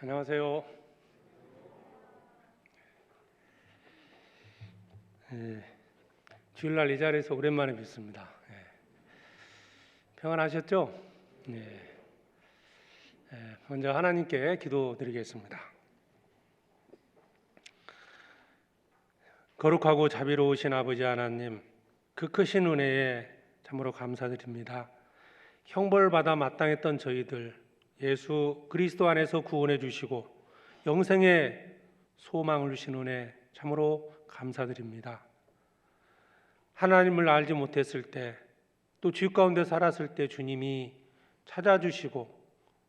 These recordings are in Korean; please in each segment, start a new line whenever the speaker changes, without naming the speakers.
안녕하세요. 주일날 이 자리에서 오랜만에 뵙습니다. 평안하셨죠? 먼저 하나님께 기도드리겠습니다. 거룩하고 자비로우신 아버지 하나님, 그 크신 은혜에 참으로 감사드립니다. 형벌받아 마땅했던 저희들 예수 그리스도 안에서 구원해 주시고 영생의 소망을 주신 은혜 참으로 감사드립니다. 하나님을 알지 못했을 때, 또 죄 가운데 살았을 때 주님이 찾아주시고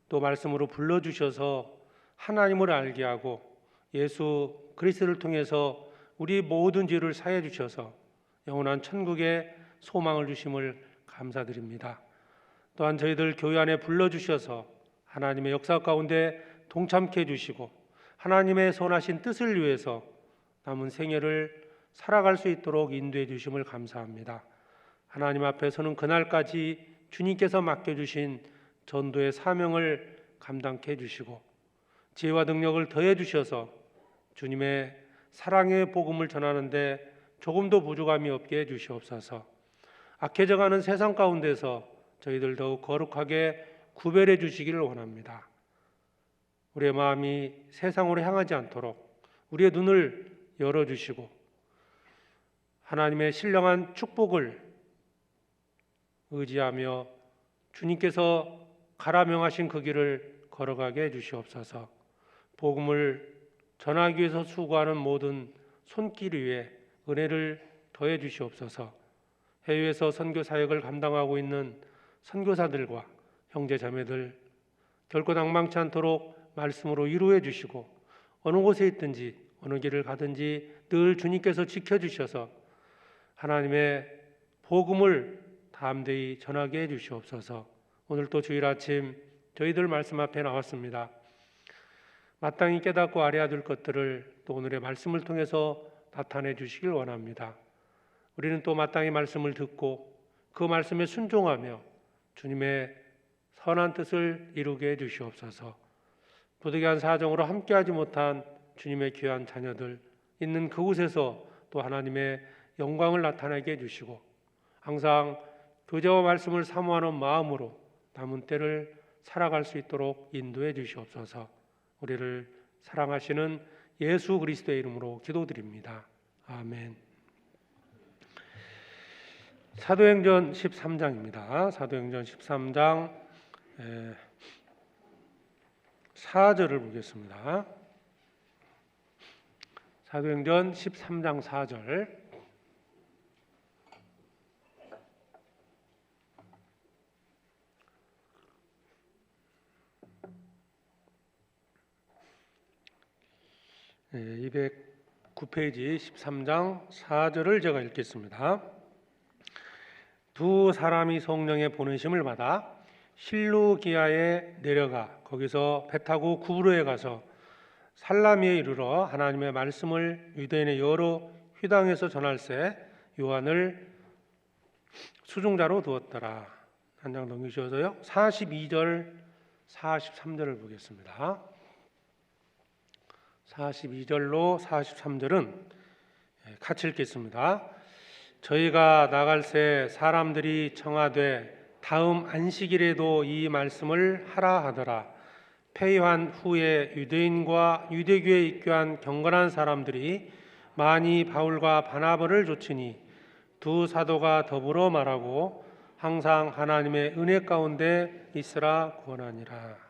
또 말씀으로 불러주셔서 하나님을 알게 하고 예수 그리스도를 통해서 우리 모든 죄를 사해 주셔서 영원한 천국의 소망을 주심을 감사드립니다. 또한 저희들 교회 안에 불러주셔서 하나님의 역사 가운데 동참케 해주시고 하나님의 선하신 뜻을 위해서 남은 생애를 살아갈 수 있도록 인도해 주심을 감사합니다. 하나님 앞에 서는 그날까지 주님께서 맡겨주신 전도의 사명을 감당케 해주시고 지혜와 능력을 더해 주셔서 주님의 사랑의 복음을 전하는데 조금도 부족함이 없게 해주시옵소서. 악해져가는 세상 가운데서 저희들 더욱 거룩하게 구별해 주시기를 원합니다. 우리의 마음이 세상으로 향하지 않도록 우리의 눈을 열어주시고 하나님의 신령한 축복을 의지하며 주님께서 가라 명하신 그 길을 걸어가게 해주시옵소서. 복음을 전하기 위해서 수고하는 모든 손길 위에 은혜를 더해 주시옵소서. 해외에서 선교 사역을 감당하고 있는 선교사들과 형제 자매들 결코 낭망치 않도록 말씀으로 위로해 주시고 어느 곳에 있든지 어느 길을 가든지 늘 주님께서 지켜주셔서 하나님의 복음을 담대히 전하게 해 주시옵소서. 오늘 또 주일 아침 저희들 말씀 앞에 나왔습니다. 마땅히 깨닫고 알아야 될 것들을 또 오늘의 말씀을 통해서 나타내 주시길 원합니다. 우리는 또 마땅히 말씀을 듣고 그 말씀에 순종하며 주님의 선한 뜻을 이루게 해 주시옵소서. 부득이한 사정으로 함께하지 못한 주님의 귀한 자녀들 있는 그곳에서 또 하나님의 영광을 나타나게 해주시고 항상 교제와 말씀을 사모하는 마음으로 남은 때를 살아갈 수 있도록 인도해 주시옵소서. 우리를 사랑하시는 예수 그리스도의 이름으로 기도드립니다. 아멘. 사도행전 13장입니다. 사도행전 13장 4절을 보겠습니다. 사도행전 13장 4절. 네, 209페이지 13장 4절을 제가 읽겠습니다. 두 사람이 성령의 보내심을 받아 실루기아에 내려가 거기서 배 타고 구브로에 가서 살라미에 이르러 하나님의 말씀을 유대인의 여러 회당에서 전할세 요한을 수종자로 두었더라. 한 장 넘기셔서요. 42절 43절을 보겠습니다. 42절로 43절은 같이 읽겠습니다. 저희가 나갈새 사람들이 청하되 다음 안식일에도 이 말씀을 하라 하더라. 폐위한 후에 유대인과 유대교에 입교한 경건한 사람들이 많이 바울과 바나바를 좇으니 두 사도가 더불어 말하고 항상 하나님의 은혜 가운데 있으라 권하니라.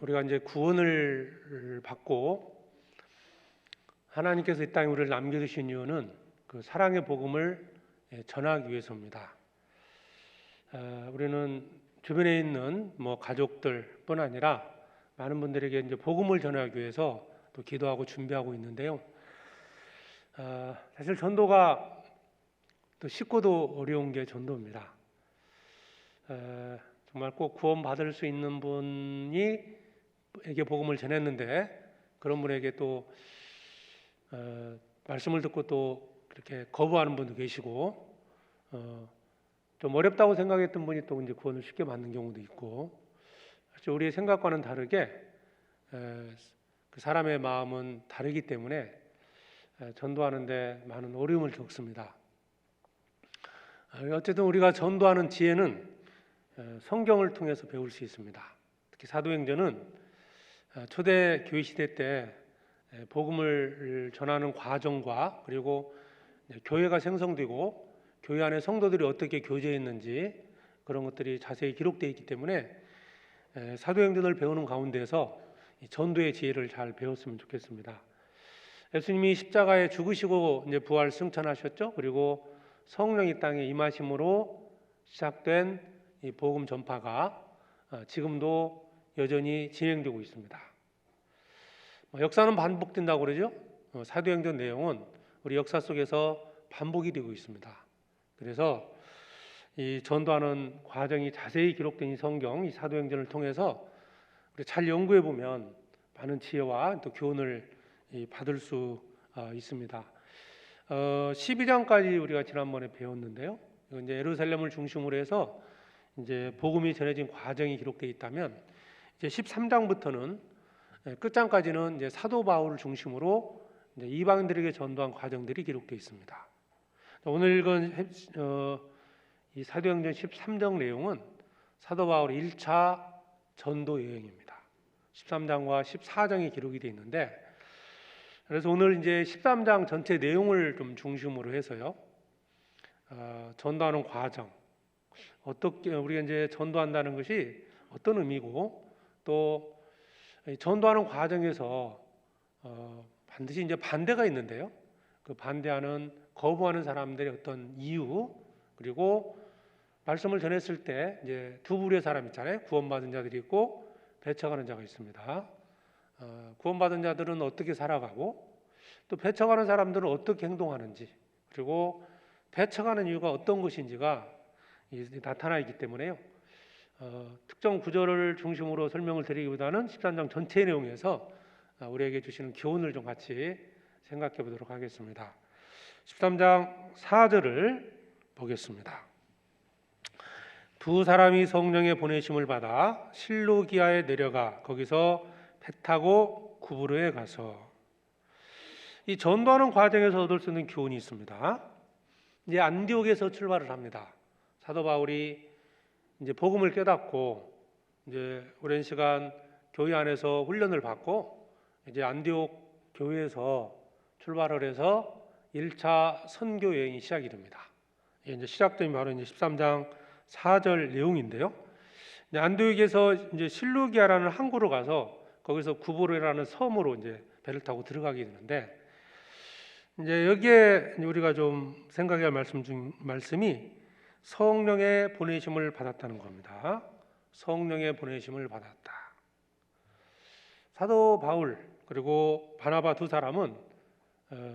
우리가 이제 구원을 받고 하나님께서 이 땅에 우리를 남겨두신 이유는 그 사랑의 복음을 전하기 위해서입니다. 우리는 주변에 있는 가족들뿐 아니라 많은 분들에게 이제 복음을 전하기 위해서 또 기도하고 준비하고 있는데요. 사실 전도가 또 쉽고도 어려운 게 전도입니다. 정말 꼭 구원받을 수 있는 분에게 복음을 전했는데 그런 분에게 또 말씀을 듣고 또 그렇게 거부하는 분도 계시고 좀 어렵다고 생각했던 분이 또 이제 구원을 쉽게 받는 경우도 있고 그렇죠. 우리의 생각과는 다르게 그 사람의 마음은 다르기 때문에 전도하는데 많은 어려움을 겪습니다. 어쨌든 우리가 전도하는 지혜는 성경을 통해서 배울 수 있습니다. 특히 사도행전은 초대 교회 시대 때 복음을 전하는 과정과 그리고 교회가 생성되고 교회 안에 성도들이 어떻게 교제했는지 그런 것들이 자세히 기록되어 있기 때문에 사도행전을 배우는 가운데서 전도의 지혜를 잘 배웠으면 좋겠습니다. 예수님이 십자가에 죽으시고 이제 부활 승천하셨죠. 그리고 성령이 땅에 임하심으로 시작된 이 복음 전파가 지금도 여전히 진행되고 있습니다. 역사는 반복된다고 그러죠. 사도행전 내용은 우리 역사 속에서 반복이 되고 있습니다. 그래서 이 전도하는 과정이 자세히 기록된 이 성경, 이 사도행전을 통해서 우리 잘 연구해 보면 많은 지혜와 또 교훈을 받을 수 있습니다. 12장까지 우리가 지난번에 배웠는데요. 이제 예루살렘을 중심으로 해서 이제 복음이 전해진 과정이 기록되어 있다면 이제 13장부터는 끝장까지는 이제 사도 바울을 중심으로 이제 이방인들에게 전도한 과정들이 기록되어 있습니다. 오늘 읽은 이 사도행전 13장 내용은 사도 바울의 1차 전도 여행입니다. 13장과 14장이 기록이 되어 있는데 그래서 오늘 이제 13장 전체 내용을 좀 중심으로 해서요. 전도하는 과정, 어떻게 우리가 이제 전도한다는 것이 어떤 의미고 또 전도하는 과정에서 반드시 이제 반대가 있는데요. 그 반대하는 거부하는 사람들의 어떤 이유 그리고 말씀을 전했을 때 이제 두 부류의 사람 있잖아요. 구원받은 자들이 있고 배척하는 자가 있습니다. 구원받은 자들은 어떻게 살아가고 또 배척하는 사람들은 어떻게 행동하는지 그리고 배척하는 이유가 어떤 것인지가 나타나 있기 때문에요. 특정 구절을 중심으로 설명을 드리기보다는 13장 전체 내용에서 우리에게 주시는 교훈을 좀 같이 생각해 보도록 하겠습니다. 13장 4절을 보겠습니다. 두 사람이 성령의 보내심을 받아 실루기아에 내려가 거기서 배 타고 구브로에 가서 이 전도하는 과정에서 얻을 수 있는 교훈이 있습니다. 이제 안디옥에서 출발을 합니다. 사도 바울이 이제 복음을 깨닫고 이제 오랜 시간 교회 안에서 훈련을 받고 이제 안디옥 교회에서 출발을 해서 1차 선교 여행이 시작이 됩니다. 이제 시작된 바로 이제 13장 4절 내용인데요. 안디옥에서 이제 실루기아라는 항구로 가서 거기서 구브로라는 섬으로 이제 배를 타고 들어가게 되는데 이제 여기에 우리가 좀 생각해야 할 말씀이 성령의 보내심을 받았다는 겁니다. 성령의 보내심을 받았다. 사도 바울 그리고 바나바 두 사람은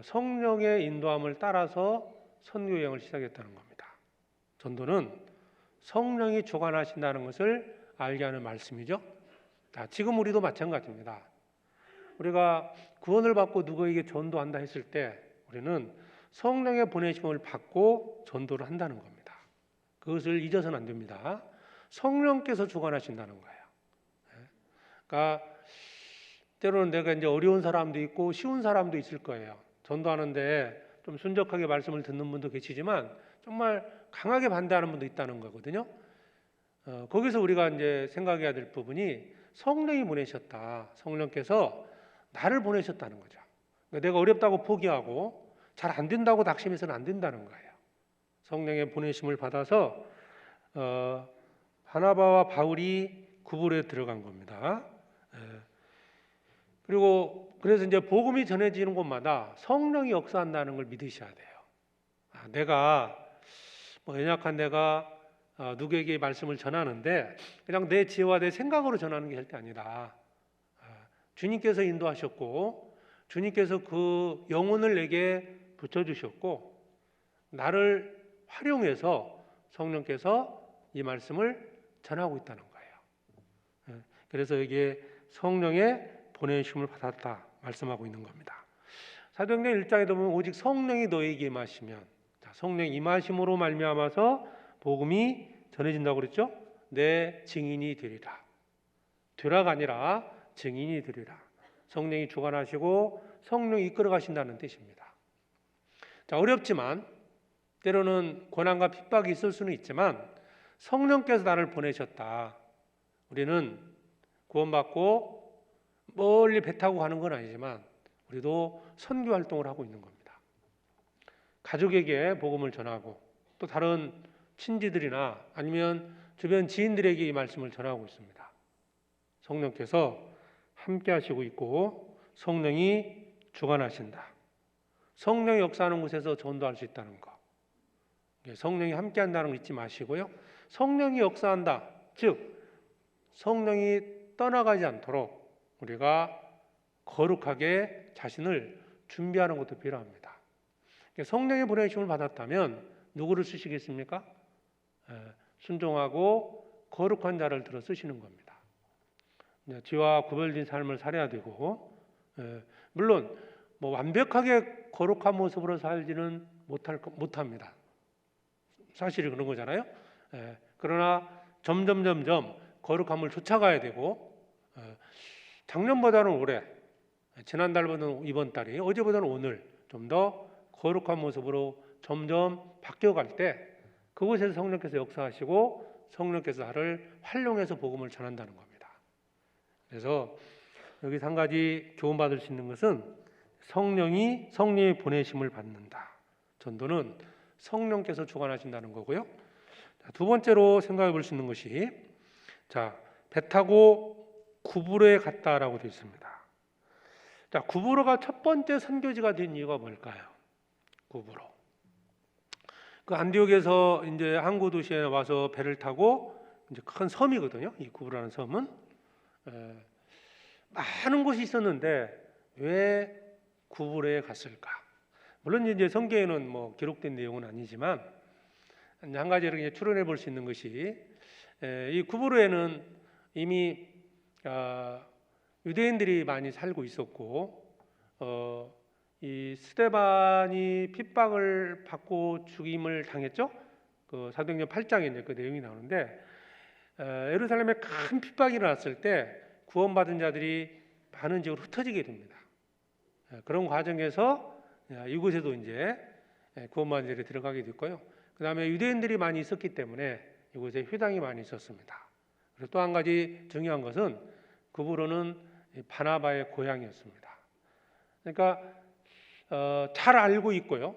성령의 인도함을 따라서 선교 여행을 시작했다는 겁니다. 전도는 성령이 주관하신다는 것을 알게 하는 말씀이죠. 지금 우리도 마찬가지입니다. 우리가 구원을 받고 누구에게 전도한다 했을 때 우리는 성령의 보내심을 받고 전도를 한다는 겁니다. 그것을 잊어서는 안 됩니다. 성령께서 주관하신다는 거예요. 그러니까 때로는 내가 이제 어려운 사람도 있고 쉬운 사람도 있을 거예요. 전도하는데 좀 순적하게 말씀을 듣는 분도 계시지만 정말 강하게 반대하는 분도 있다는 거거든요. 거기서 우리가 이제 생각해야 될 부분이 성령이 보내셨다. 성령께서 나를 보내셨다는 거죠. 그러니까 내가 어렵다고 포기하고 잘 안 된다고 낙심해서는 안 된다는 거예요. 성령의 보내심을 받아서 바나바와 바울이 구브로에 들어간 겁니다. 그리고 그래서 이제 복음이 전해지는 곳마다 성령이 역사한다는 걸 믿으셔야 돼요. 내가 연약한 내가 누구에게 말씀을 전하는데 그냥 내 지혜와 내 생각으로 전하는 게 절대 아니다. 주님께서 인도하셨고 주님께서 그 영혼을 내게 붙여주셨고 나를 활용해서 성령께서 이 말씀을 전하고 있다는 거예요. 그래서 여기에 성령의 보내심을 받았다 말씀하고 있는 겁니다. 사도행전 1장에도 보면 오직 성령이 너에게 임하시면 성령 임하심으로 말미암아서 복음이 전해진다고 그랬죠. 내 증인이 되리라. 되라가 아니라 증인이 되리라. 성령이 주관하시고 성령이 이끌어 가신다는 뜻입니다. 자, 어렵지만 때로는 고난과 핍박이 있을 수는 있지만 성령께서 나를 보내셨다. 우리는 구원받고 멀리 배 타고 가는 건 아니지만 우리도 선교 활동을 하고 있는 겁니다. 가족에게 복음을 전하고 또 다른 친지들이나 아니면 주변 지인들에게 이 말씀을 전하고 있습니다. 성령께서 함께 하시고 있고 성령이 주관하신다. 성령이 역사하는 곳에서 전도할 수 있다는 것. 성령이 함께 한다는 걸 잊지 마시고요. 성령이 역사한다. 즉 성령이 떠나가지 않도록 우리가 거룩하게 자신을 준비하는 것도 필요합니다. 성령의 보내심을 받았다면 누구를 쓰시겠습니까? 순종하고 거룩한 자를 들어 쓰시는 겁니다. 죄와 구별된 삶을 살아야 되고, 물론 완벽하게 거룩한 모습으로 살지는 못합니다. 사실이 그런 거잖아요. 그러나 점점 거룩함을 쫓아가야 되고, 작년보다는 올해, 지난달보다는 이번 달이, 어제보다는 오늘 좀 더 거룩한 모습으로 점점 바뀌어갈 때 그곳에서 성령께서 역사하시고 성령께서 나를 활용해서 복음을 전한다는 겁니다. 그래서 여기서 한 가지 교훈받을 수 있는 것은 성령의 보내심을 받는다. 전도는 성령께서 주관하신다는 거고요. 두 번째로 생각해 볼 수 있는 것이 배 타고 구브로에 갔다라고 되어 있습니다. 구브로가 첫 번째 선교지가 된 이유가 뭘까요? 구브로. 그 안디옥에서 이제 항구 도시에 와서 배를 타고 이제 큰 섬이거든요. 이 구브로라는 섬은 많은 곳이 있었는데 왜 구브로에 갔을까? 물론 이제 성경에는 기록된 내용은 아니지만 한 가지를 이제 추론해 볼 수 있는 것이 이 구브로에는 이미 유대인들이 많이 살고 있었고 이 스데반이 핍박을 받고 죽임을 당했죠. 그 사도행전 8장에 이제 그 내용이 나오는데 예루살렘에 큰 핍박이 일어났을 때 구원받은 자들이 많은 지역으로 흩어지게 됩니다. 그런 과정에서 이곳에도 이제 구원받은 자들이 들어가게 됐고요. 그 다음에 유대인들이 많이 있었기 때문에 이곳에 회당이 많이 있었습니다. 그리고 또 한 가지 중요한 것은 구브로는 바나바의 고향이었습니다. 그러니까 잘 알고 있고요.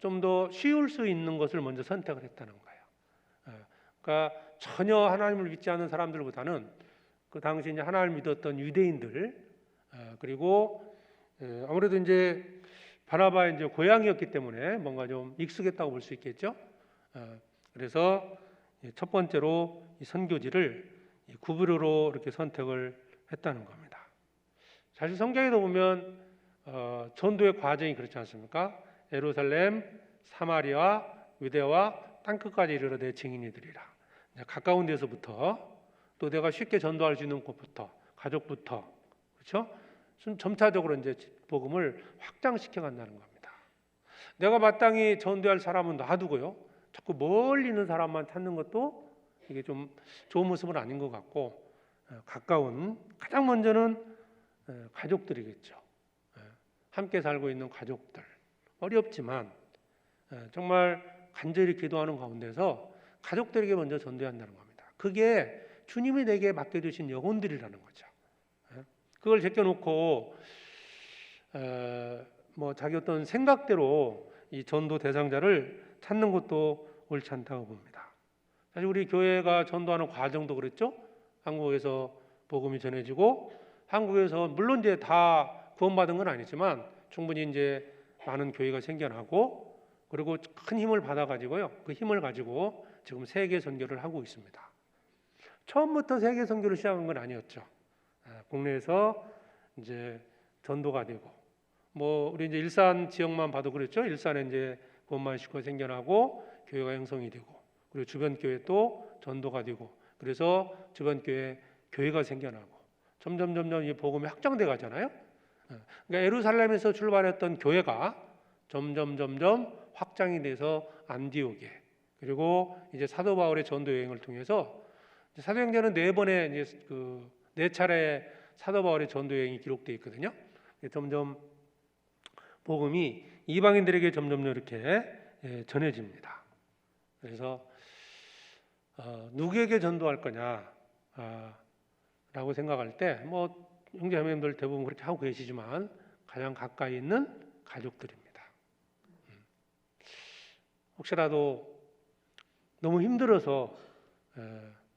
좀 더 쉬울 수 있는 것을 먼저 선택을 했다는 거예요. 그러니까 전혀 하나님을 믿지 않는 사람들보다는 그 당시 이제 하나님을 믿었던 유대인들 그리고 아무래도 이제 바나바의 이제 고향이었기 때문에 뭔가 좀 익숙했다고 볼 수 있겠죠. 그래서 첫 번째로 이 선교지를 구브로로 이렇게 선택을 했다는 겁니다. 사실 성경에도 보면 전도의 과정이 그렇지 않습니까? 예루살렘, 사마리아, 유대와 땅끝까지 이르러 내 증인이 되리라. 가까운 데서부터 또 내가 쉽게 전도할 수 있는 곳부터 가족부터 그렇죠? 점차적으로 이제 복음을 확장시켜 간다는 겁니다. 내가 마땅히 전도할 사람은 놔두고요. 자꾸 멀리 있는 사람만 찾는 것도 이게 좀 좋은 모습은 아닌 것 같고 가까운 가장 먼저는 가족들이겠죠. 함께 살고 있는 가족들 어렵지만 정말 간절히 기도하는 가운데서 가족들에게 먼저 전도해야 한다는 겁니다. 그게 주님이 내게 맡겨주신 영혼들이라는 거죠. 그걸 제껴놓고 자기 어떤 생각대로 이 전도 대상자를 찾는 것도 옳지 않다고 봅니다. 사실 우리 교회가 전도하는 과정도 그랬죠. 한국에서 복음이 전해지고 한국에서 물론 이제 다 구원받은 건 아니지만 충분히 이제 많은 교회가 생겨나고 그리고 큰 힘을 받아가지고요. 그 힘을 가지고 지금 세계 선교를 하고 있습니다. 처음부터 세계 선교를 시작한 건 아니었죠. 국내에서 이제 전도가 되고 우리 이제 일산 지역만 봐도 그랬죠. 일산에 이제 구원만 식구가 생겨나고 교회가 형성이 되고 그리고 주변 교회 또 전도가 되고 그래서 주변 교회가 생겨나고 점점 이 복음이 확장돼 가잖아요. 그러니까 예루살렘에서 출발했던 교회가 점점 확장이 돼서 안디옥에 그리고 이제 사도 바울의 전도 여행을 통해서 사도행전은 4번의 이제 그 네 차례 사도 바울의 전도 여행이 기록되어 있거든요. 점점 복음이 이방인들에게 점점 이렇게 전해집니다. 그래서 누구에게 전도할 거냐 라고 생각할 때 뭐 형제자매님들 대부분 그렇게 하고 계시지만 가장 가까이 있는 가족들입니다. 혹시라도 너무 힘들어서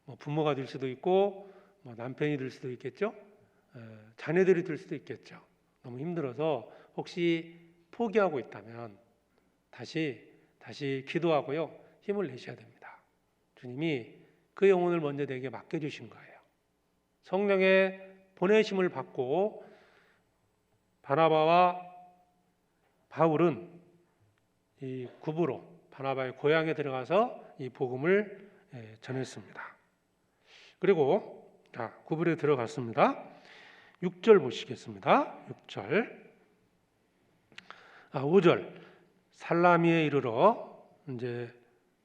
뭐 부모가 될 수도 있고 뭐 남편이 될 수도 있겠죠. 자녀들이 될 수도 있겠죠. 너무 힘들어서 혹시 포기하고 있다면 다시 기도하고요. 힘을 내셔야 됩니다. 주님이 그 영혼을 먼저 내게 맡겨주신 거예요. 성령의 보내심을 받고 바나바와 바울은 이 구브로 바나바의 고향에 들어가서 이 복음을 전했습니다. 그리고 구브로에 들어갔습니다. 6절 보시겠습니다. 6절 5절 살라미에 이르러 이제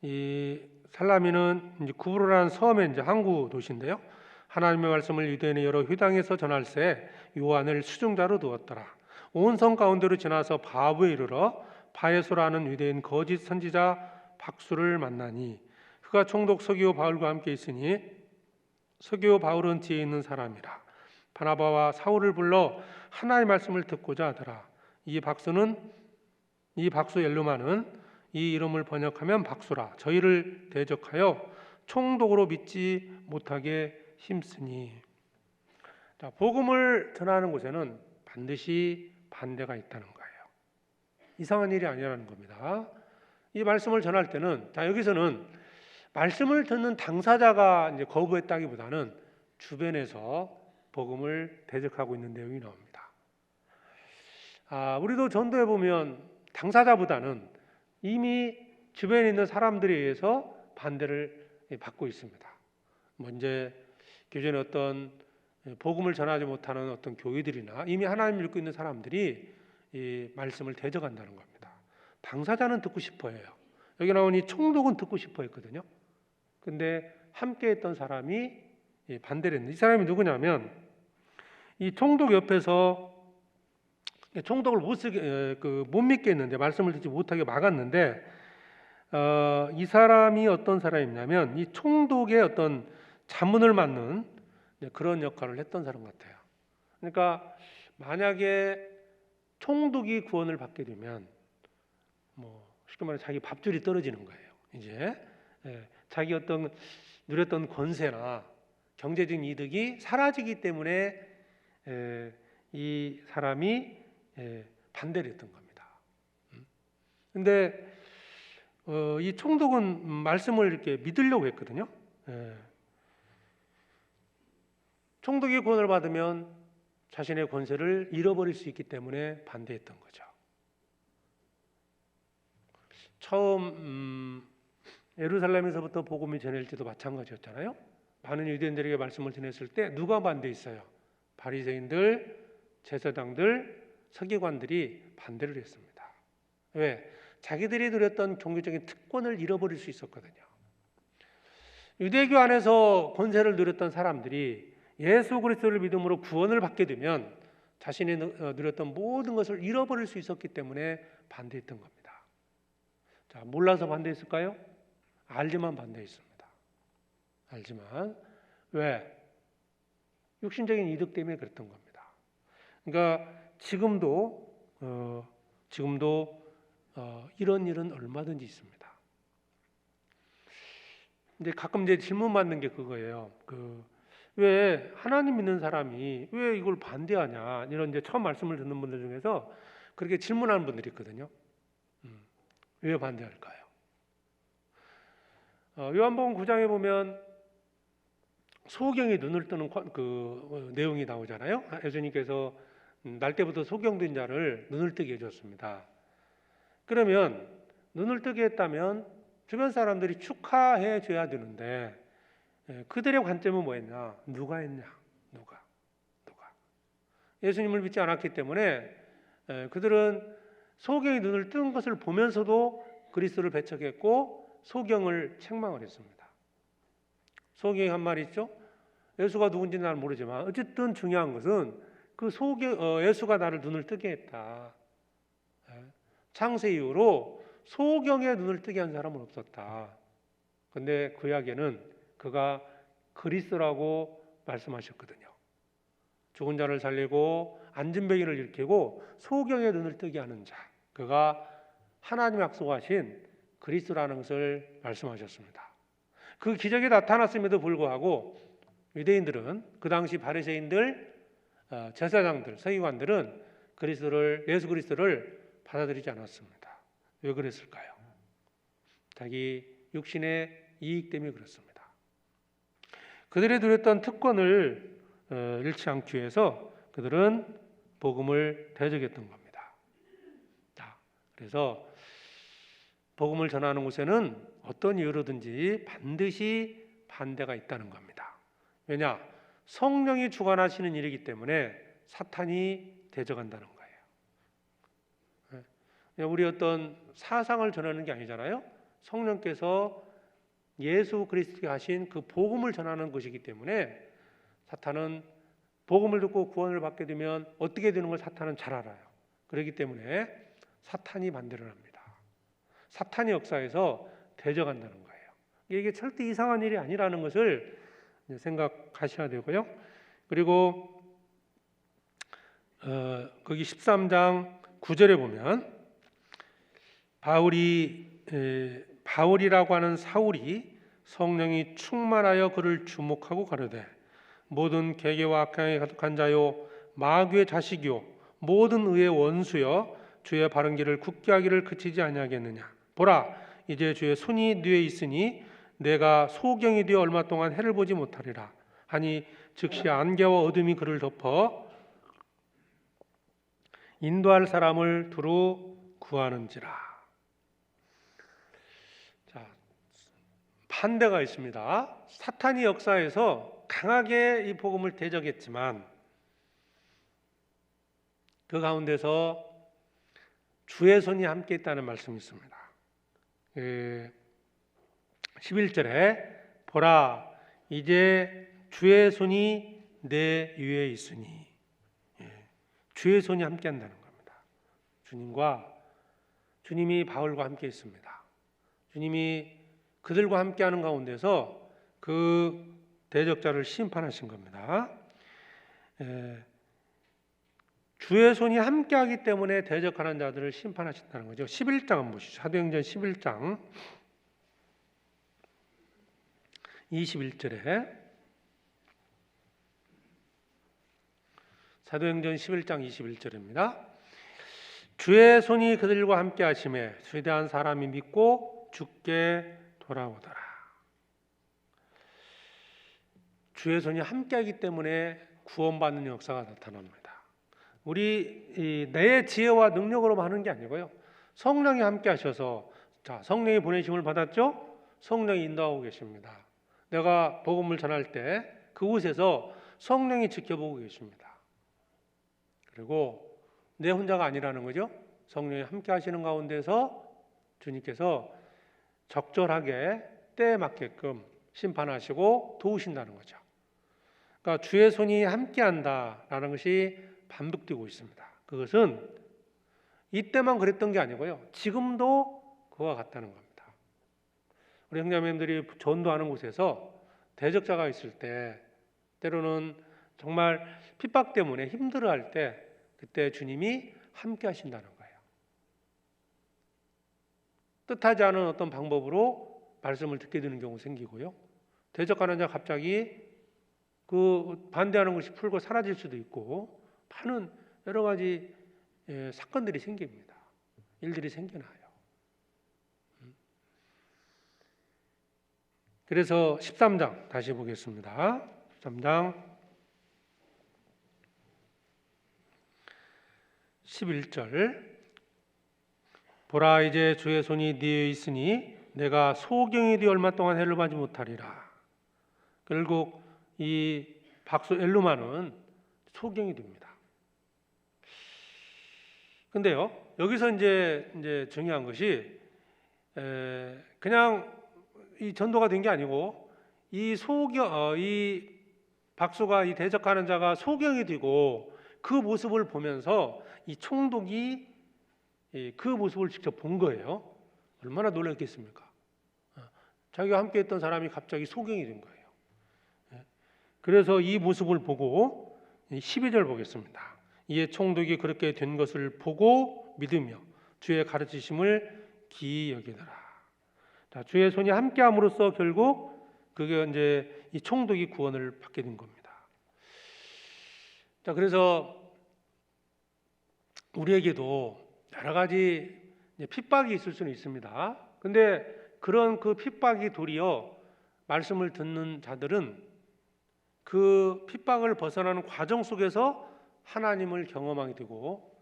이 살라미는 이제 구브로라는 섬의 이제 항구 도시인데요. 하나님의 말씀을 유대인의 여러 회당에서 전할새 요한을 수종자로 두었더라. 온 성 가운데로 지나서 바브에 이르러 바에소라는 유대인 거짓 선지자 박수를 만나니 그가 총독 서기오 바울과 함께 있으니 서기오 바울은 뒤에 있는 사람이라. 바나바와 사울을 불러 하나님의 말씀을 듣고자 하더라. 이 박수 엘루마는 이 이름을 번역하면 박수라. 저희를 대적하여 총독으로 믿지 못하게 힘쓰니. 복음을 전하는 곳에는 반드시 반대가 있다는 거예요. 이상한 일이 아니라는 겁니다. 이 말씀을 전할 때는 여기서는 말씀을 듣는 당사자가 이제 거부했다기보다는 주변에서 복음을 대적하고 있는 내용이 나옵니다. 우리도 전도해 보면 당사자보다는 이미 주변에 있는 사람들에 의해서 반대를 받고 있습니다. 이제 교전에 어떤 복음을 전하지 못하는 어떤 교회들이나 이미 하나님을 믿고 있는 사람들이 이 말씀을 대적한다는 겁니다. 당사자는 듣고 싶어 해요. 여기 나온 이 총독은 듣고 싶어 했거든요. 근데 함께 했던 사람이 반대를 했는데 이 사람이 누구냐면 이 총독 옆에서 총독을 못 믿게 했는데 말씀을 듣지 못하게 막았는데 이 사람이 어떤 사람이냐면 이 총독의 어떤 자문을 맡는 그런 역할을 했던 사람 같아요. 그러니까 만약에 총독이 구원을 받게 되면 쉽게 말해 자기 밥줄이 떨어지는 거예요. 이제 자기 어떤 누렸던 권세나 경제적인 이득이 사라지기 때문에 이 사람이 반대를 했던 겁니다. 근데 이 총독은 말씀을 이렇게 믿으려고 했거든요. 총독이 구원을 받으면 자신의 권세를 잃어버릴 수 있기 때문에 반대했던 거죠. 처음 예루살렘에서부터 복음이 전해질 때도 마찬가지였잖아요. 많은 유대인들에게 말씀을 전했을 때 누가 반대했어요? 바리새인들, 제사장들, 서기관들이 반대를 했습니다. 왜? 자기들이 누렸던 종교적인 특권을 잃어버릴 수 있었거든요. 유대교 안에서 권세를 누렸던 사람들이 예수 그리스도를 믿음으로 구원을 받게 되면 자신이 누렸던 모든 것을 잃어버릴 수 있었기 때문에 반대했던 겁니다. 몰라서 반대했을까요? 알지만 반대했습니다. 알지만 왜? 육신적인 이득 때문에 그랬던 겁니다. 그러니까 지금도 이런 일은 얼마든지 있습니다. 근데 가끔 이제 질문 받는 게 그거예요. 왜 하나님 믿는 사람이 왜 이걸 반대하냐? 이런 이제 처음 말씀을 듣는 분들 중에서 그렇게 질문하는 분들이 있거든요. 왜 반대할까요? 요한복음 9장에 보면 소경이 눈을 뜨는 내용이 나오잖아요. 예수님께서 날 때부터 소경된 자를 눈을 뜨게 해줬습니다. 그러면 눈을 뜨게 했다면 주변 사람들이 축하해 줘야 되는데 그들의 관점은 뭐였냐? 누가 했냐? 누가? 예수님을 믿지 않았기 때문에 그들은 소경이 눈을 뜬 것을 보면서도 그리스도를 배척했고 소경을 책망을 했습니다. 소경이 한 말 있죠? 예수가 누군지 는 모르지만 어쨌든 중요한 것은 그 예수가 나를 눈을 뜨게 했다. 창세 이후로 소경의 눈을 뜨게 한 사람은 없었다. 근데 구약에는 그가 그리스도라고 말씀하셨거든요. 죽은 자를 살리고 앉은 병인을 일으키고 소경의 눈을 뜨게 하는 자, 그가 하나님 약속하신 그리스도라는 것을 말씀하셨습니다. 그 기적이 나타났음에도 불구하고 유대인들은, 그 당시 바리새인들, 제사장들, 서기관들은 예수 그리스도를 받아들이지 않았습니다. 왜 그랬을까요? 자기 육신의 이익 때문에 그렇습니다. 그들이 누렸던 특권을 잃지 않기 위해서 그들은 복음을 대적했던 겁니다. 그래서 복음을 전하는 곳에는 어떤 이유로든지 반드시 반대가 있다는 겁니다. 왜냐? 성령이 주관하시는 일이기 때문에 사탄이 대적한다는 거예요. 우리 어떤 사상을 전하는 게 아니잖아요. 성령께서 예수 그리스도가 하신 그 복음을 전하는 것이기 때문에 사탄은 복음을 듣고 구원을 받게 되면 어떻게 되는 걸 사탄은 잘 알아요. 그렇기 때문에 사탄이 반대를 합니다. 사탄이 역사에서 대적한다는 거예요. 이게 절대 이상한 일이 아니라는 것을 생각하셔야 되고요. 그리고 거기 13장 9절에 보면 바울이라고 하는 사울이 성령이 충만하여 그를 주목하고 가로되 모든 계계와 악행에 가득한 자요 마귀의 자식이요 모든 의의 원수여 주의 바른 길을 굳게 하기를 그치지 아니하겠느냐. 보라 이제 주의 손이 뉘에 있으니 내가 소경이 되어 얼마 동안 해를 보지 못하리라 하니 즉시 안개와 어둠이 그를 덮어 인도할 사람을 두루 구하는지라. 자, 반대가 있습니다. 사탄이 역사에서 강하게 이 복음을 대적했지만 그 가운데서 주의 손이 함께 있다는 말씀이 있습니다. 11절에 보라 이제 주의 손이 내 위에 있으니, 주의 손이 함께 한다는 겁니다. 주님이 바울과 함께 있습니다. 주님이 그들과 함께하는 가운데서 그 대적자를 심판하신 겁니다. 주의 손이 함께하기 때문에 대적하는 자들을 심판하신다는 거죠. 11장 한번 보시죠. 사도행전 11장 21절에 사도행전 11장 21절입니다. 주의 손이 그들과 함께 하심에 수대한 사람이 믿고 죽게 돌아오더라. 주의 손이 함께하기 때문에 구원받는 역사가 나타납니다. 우리 내 지혜와 능력으로만 하는 게 아니고요. 성령이 함께 하셔서, 자, 성령의 보내심을 받았죠? 성령이 인도하고 계십니다. 내가 복음을 전할 때 그곳에서 성령이 지켜보고 계십니다. 그리고 내 혼자가 아니라는 거죠. 성령이 함께 하시는 가운데서 주님께서 적절하게 때에 맞게끔 심판하시고 도우신다는 거죠. 그러니까 주의 손이 함께한다라는 것이 반복되고 있습니다. 그것은 이때만 그랬던 게 아니고요. 지금도 그와 같다는 겁니다. 우리 형제자매님들이 전도하는 곳에서 대적자가 있을 때, 때로는 정말 핍박 때문에 힘들어할 때, 그때 주님이 함께 하신다는 거예요. 뜻하지 않은 어떤 방법으로 말씀을 듣게 되는 경우 생기고요. 대적하는 자 갑자기 그 반대하는 것이 풀고 사라질 수도 있고 하는 여러 가지 사건들이 생깁니다. 일들이 생겨나요. 그래서 13장 다시 보겠습니다. 13장 11절 보라 이제 주의 손이 네에 있으니 내가 소경이 되어 얼마 동안 해를 받지 못하리라. 결국 이 박수 엘루마는 소경이 됩니다. 근데요, 여기서 이제 중요한 것이 그냥 이 전도가 된 게 아니고 이 박수가 이 대적하는 자가 소경이 되고 그 모습을 보면서 이 총독이 그 모습을 직접 본 거예요. 얼마나 놀랐겠습니까? 자기가 함께했던 사람이 갑자기 소경이 된 거예요. 그래서 이 모습을 보고 12절 보겠습니다. 이에 총독이 그렇게 된 것을 보고 믿으며 주의 가르치심을 기이 여기더라. 자, 주의 손이 함께함으로써 결국 그게 이제 이 총독이 구원을 받게 된 겁니다. 자, 그래서 우리에게도 여러 가지 핍박이 있을 수는 있습니다. 근데 그런 그 핍박이 도리어 말씀을 듣는 자들은 그 핍박을 벗어나는 과정 속에서 하나님을 경험하게 되고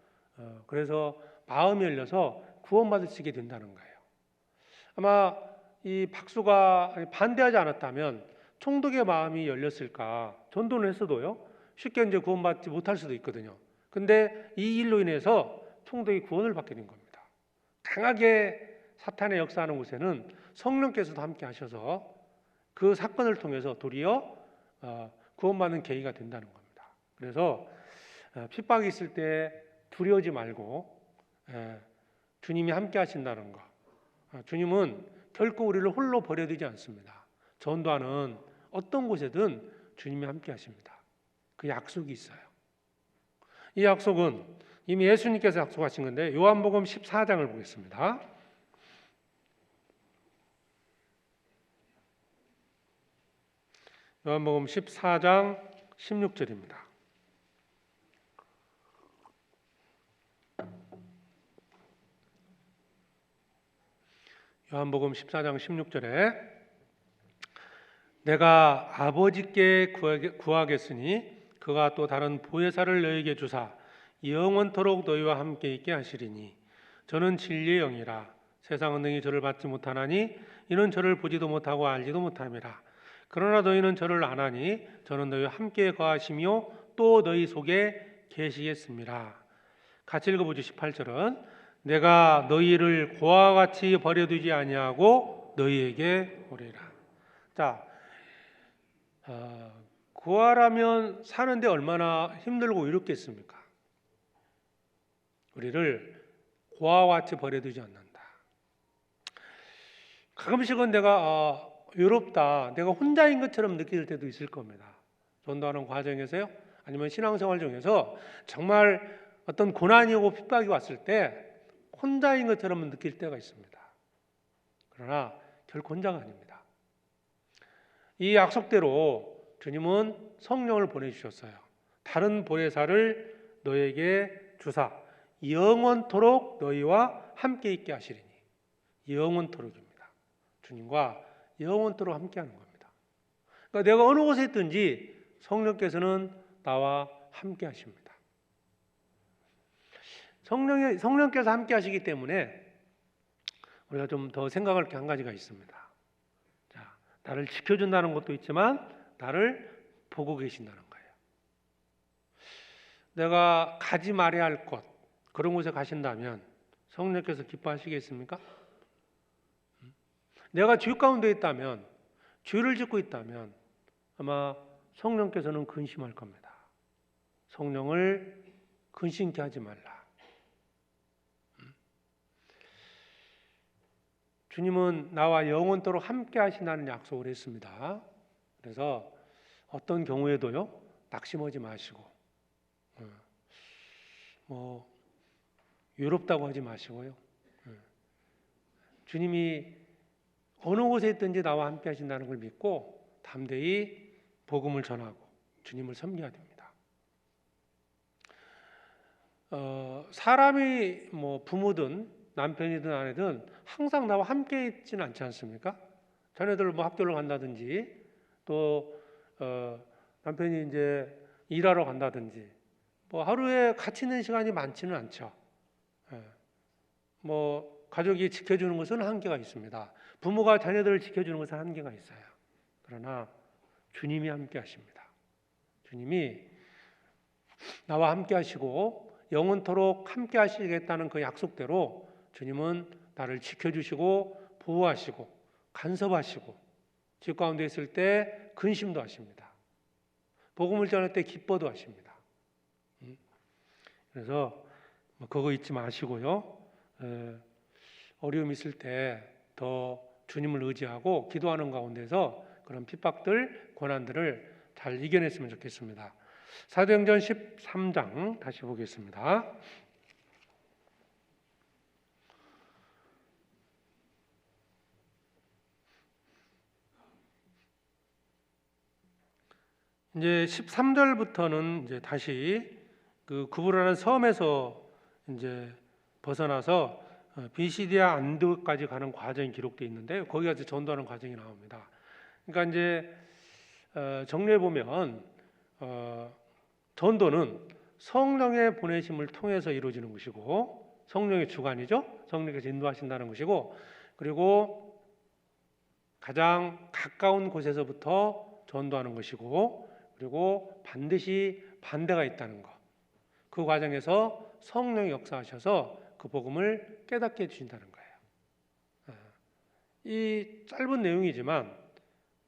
그래서 마음이 열려서 구원받을 수 있게 된다는 거예요. 아마 이 박수가 반대하지 않았다면 총독의 마음이 열렸을까? 전도를 했어도요. 쉽게 이제 구원받지 못할 수도 있거든요. 근데 이 일로 인해서 총독이 구원을 받게 된 겁니다. 강하게 사탄의 역사하는 곳에는 성령께서도 함께 하셔서 그 사건을 통해서 도리어 구원받는 계기가 된다는 겁니다. 그래서 핍박이 있을 때 두려워하지 말고 주님이 함께 하신다는 거. 주님은 결코 우리를 홀로 버려두지 않습니다. 전도하는 어떤 곳에든 주님이 함께 하십니다. 그 약속이 있어요. 이 약속은 이미 예수님께서 약속하신 건데 요한복음 14장을 보겠습니다. 요한복음 14장 16절입니다. 요한복음 14장 16절에 내가 아버지께 구하겠으니 그가 또 다른 보혜사를 너희에게 주사 영원토록 너희와 함께 있게 하시리니 저는 진리의 영이라 세상은 능히 저를 받지 못하나니 이는 저를 보지도 못하고 알지도 못함이라 그러나 너희는 저를 아나니 저는 너희와 함께 거하시며 또 너희 속에 계시겠습니다. 같이 읽어보죠. 18절은 내가 너희를 고와 같이 버려두지 아니하고 너희에게 오리라. 자, 고아라면 사는데 얼마나 힘들고 외롭겠습니까? 우리를 고아와 같이 버려두지 않는다. 가끔씩은 내가 외롭다, 내가 혼자인 것처럼 느낄 때도 있을 겁니다. 전도하는 과정에서요, 아니면 신앙생활 중에서 정말 어떤 고난이 오고 핍박이 왔을 때 혼자인 것처럼 느낄 때가 있습니다. 그러나 결코 혼자가 아닙니다. 이 약속대로 주님은 성령을 보내주셨어요. 다른 보혜사를 너에게 주사 영원토록 너희와 함께 있게 하시리니. 영원토록입니다. 주님과 영원토록 함께하는 겁니다. 그러니까 내가 어느 곳에 있든지 성령께서는 나와 함께 하십니다. 성령께서 함께 하시기 때문에 우리가 좀 더 생각할 게 한 가지가 있습니다. 자, 나를 지켜준다는 것도 있지만 나를 보고 계신다는 거예요. 내가 가지 말아야 할 곳, 그런 곳에 가신다면 성령께서 기뻐하시겠습니까? 내가 죄 가운데 있다면, 죄를 짓고 있다면 아마 성령께서는 근심할 겁니다. 성령을 근심케 하지 말라. 주님은 나와 영원토록 함께 하신다는 약속을 했습니다. 그래서 어떤 경우에도요, 낙심하지 마시고 외롭다고 하지 마시고요. 주님이 어느 곳에 있든지 나와 함께 하신다는 걸 믿고 담대히 복음을 전하고 주님을 섬겨야 됩니다. 사람이 부모든 남편이든 아내든 항상 나와 함께 있지는 않지 않습니까? 자녀들 학교를 간다든지 또 남편이 이제 일하러 간다든지 하루에 같이 있는 시간이 많지는 않죠. 가족이 지켜주는 것은 한계가 있습니다. 부모가 자녀들을 지켜주는 것은 한계가 있어요. 그러나 주님이 함께 하십니다. 주님이 나와 함께 하시고 영원토록 함께 하시겠다는 그 약속대로 주님은 나를 지켜주시고 보호하시고 간섭하시고 집 가운데 있을 때 근심도 하십니다. 복음을 전할 때 기뻐도 하십니다. 그래서 그거 잊지 마시고요. 어려움 있을 때 더 주님을 의지하고 기도하는 가운데서 그런 핍박들, 고난들을 잘 이겨냈으면 좋겠습니다. 사도행전 13장 다시 보겠습니다. 이제 13절부터는 이제 다시 그 구브라는 섬에서 이제 벗어나서 비시디아 안드까지 가는 과정이 기록되어 있는데 거기 가서 전도하는 과정이 나옵니다. 그러니까 이제 정리해 보면 전도는 성령의 보내심을 통해서 이루어지는 것이고 성령의 주관이죠. 성령께서 인도하신다는 것이고 그리고 가장 가까운 곳에서부터 전도하는 것이고 그리고 반드시 반대가 있다는 것. 그 과정에서 성령이 역사하셔서 그 복음을 깨닫게 해주신다는 거예요. 이 짧은 내용이지만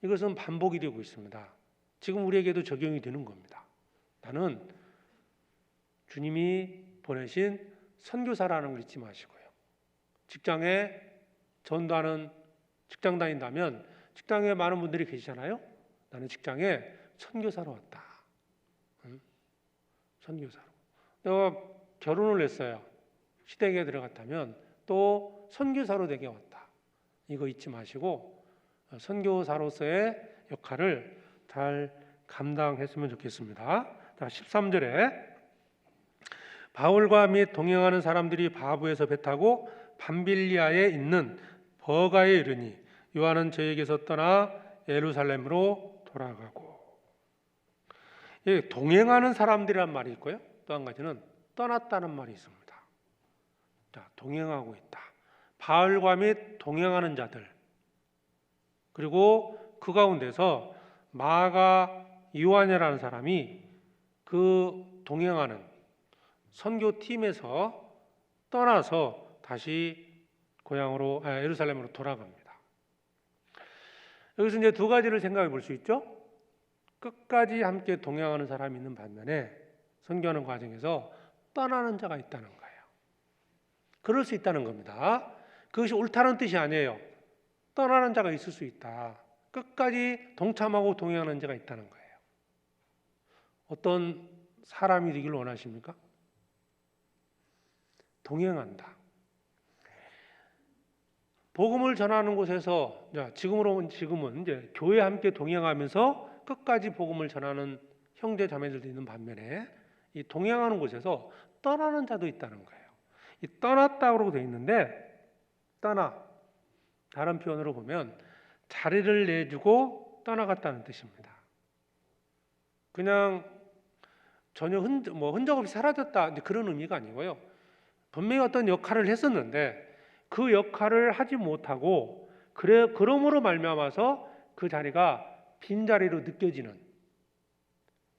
이것은 반복이 되고 있습니다. 지금 우리에게도 적용이 되는 겁니다. 나는 주님이 보내신 선교사라는 걸 잊지 마시고요. 직장에 전도하는 직장 다닌다면 직장에 많은 분들이 계시잖아요. 나는 직장에 선교사로 왔다. 선교사로. 내가 결혼을 했어요. 시댁에 들어갔다면 또 선교사로 되게 왔다. 이거 잊지 마시고 선교사로서의 역할을 잘 감당했으면 좋겠습니다. 자, 13절에 바울과 및 동행하는 사람들이 바브에서 배 타고 밤빌리아에 있는 버가에 이르니 요한은 저에게서 떠나 예루살렘으로 돌아가고. 동행하는 사람들이란 말이 있고요. 또 한 가지는 떠났다는 말이 있습니다. 자, 동행하고 있다. 바울과 및 동행하는 자들. 그리고 그 가운데서 마가 요한이라는 사람이 그 동행하는 선교팀에서 떠나서 다시 고향으로 예루살렘으로 돌아갑니다. 여기서 이제 두 가지를 생각해 볼 수 있죠. 끝까지 함께 동행하는 사람이 있는 반면에 선교하는 과정에서 떠나는 자가 있다는 거예요. 그럴 수 있다는 겁니다. 그것이 옳다는 뜻이 아니에요. 떠나는 자가 있을 수 있다. 끝까지 동참하고 동행하는 자가 있다는 거예요. 어떤 사람이 되길 원하십니까? 동행한다. 복음을 전하는 곳에서 지금은 이제 교회 함께 동행하면서 끝까지 복음을 전하는 형제 자매들도 있는 반면에 이 동행하는 곳에서 떠나는 자도 있다는 거예요. 이 떠났다고 되어 있는데 다른 표현으로 보면 자리를 내주고 떠나갔다는 뜻입니다. 그냥 전혀 흔적 없이 사라졌다 그런 의미가 아니고요. 분명히 어떤 역할을 했었는데 그 역할을 하지 못하고 그러므로 말미암아서 그 자리가 빈자리로 느껴지는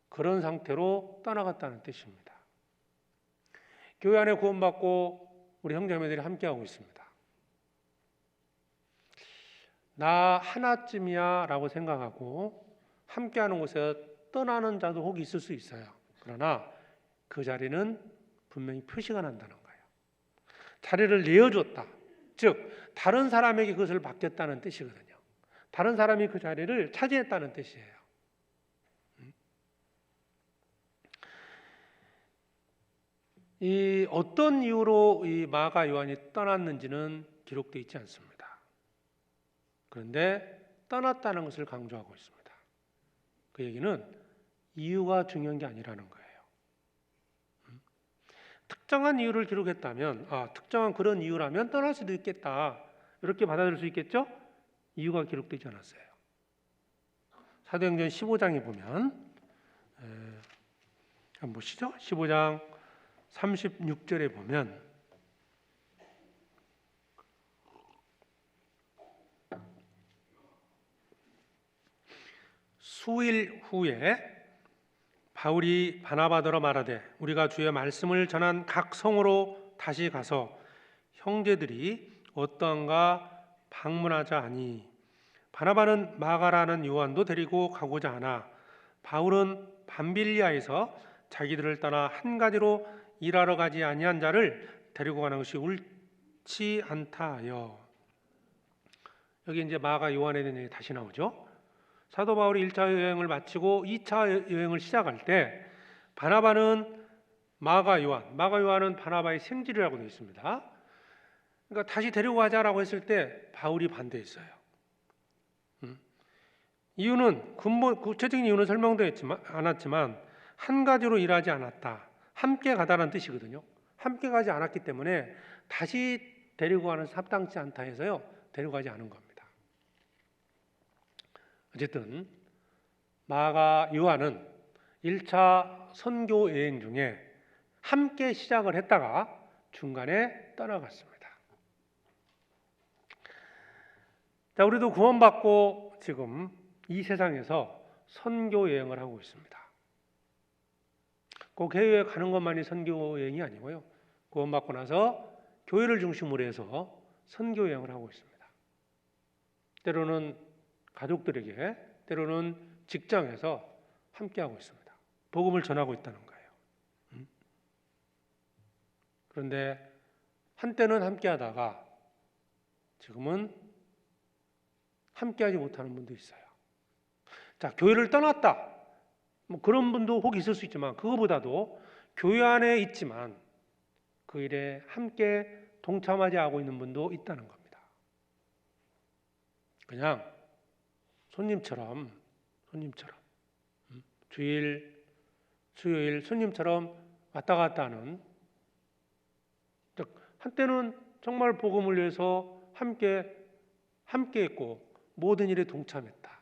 그런 상태로 떠나갔다는 뜻입니다. 교회 안에 구원받고 우리 형제자매들이 함께하고 있습니다. 나 하나쯤이야 라고 생각하고 함께하는 곳에 떠나는 자도 혹 있을 수 있어요. 그러나 그 자리는 분명히 표시가 난다는 거예요. 자리를 내어줬다. 즉 다른 사람에게 그것을 맡겼다는 뜻이거든요. 다른 사람이 그 자리를 차지했다는 뜻이에요. 이 어떤 이유로 이 마가 요한이 떠났는지는 기록되어 있지 않습니다. 그런데 떠났다는 것을 강조하고 있습니다. 그 얘기는 이유가 중요한 게 아니라는 거예요. 특정한 이유를 기록했다면 특정한 그런 이유라면 떠날 수도 있겠다. 이렇게 받아들일 수 있겠죠? 이유가 기록되지 않았어요. 사도행전 15장에 보면 한번 보시죠. 15장 36절에 보면 수일 후에 바울이 바나바더러 말하되 우리가 주의 말씀을 전한 각 성으로 다시 가서 형제들이 어떠한가 방문하자 하니 바나바는 마가라는 요한도 데리고 가고자 하나 바울은 밤빌리아에서 자기들을 떠나 한 가지로 일하러 가지 아니한 자를 데리고 가는 것이 옳지 않다 하여. 여기 이제 마가 요한에 대한 얘기 다시 나오죠. 사도 바울이 1차 여행을 마치고 2차 여행을 시작할 때 바나바는 마가 요한은 바나바의 생질이라고 되어 있습니다. 그러니까 다시 데리고 가자라고 했을 때 바울이 반대했어요. 이유는 구체적인 이유는 설명되지 않았지만 한 가지로 일하지 않았다. 함께 가다라는 뜻이거든요. 함께 가지 않았기 때문에 다시 데리고 가는 합당치 않다 해서요. 데리고 가지 않은 겁니다. 어쨌든 마가 요한은 1차 선교 여행 중에 함께 시작을 했다가 중간에 떠나갔습니다. 자, 우리도 구원받고 지금 이 세상에서 선교 여행을 하고 있습니다. 꼭 해외에 가는 것만이 선교 여행이 아니고요. 구원받고 나서 교회를 중심으로 해서 선교 여행을 하고 있습니다. 때로는 가족들에게, 때로는 직장에서 함께하고 있습니다. 복음을 전하고 있다는 거예요. 그런데 한때는 함께하다가 지금은 함께하지 못하는 분도 있어요. 자, 교회를 떠났다. 뭐 그런 분도 혹 있을 수 있지만 그거보다도 교회 안에 있지만 그 일에 함께 동참하지 않고 있는 분도 있다는 겁니다. 그냥 손님처럼 주일, 수요일 손님처럼 왔다 갔다 하는, 한때는 정말 복음을 위해서 함께 했고 모든 일에 동참했다.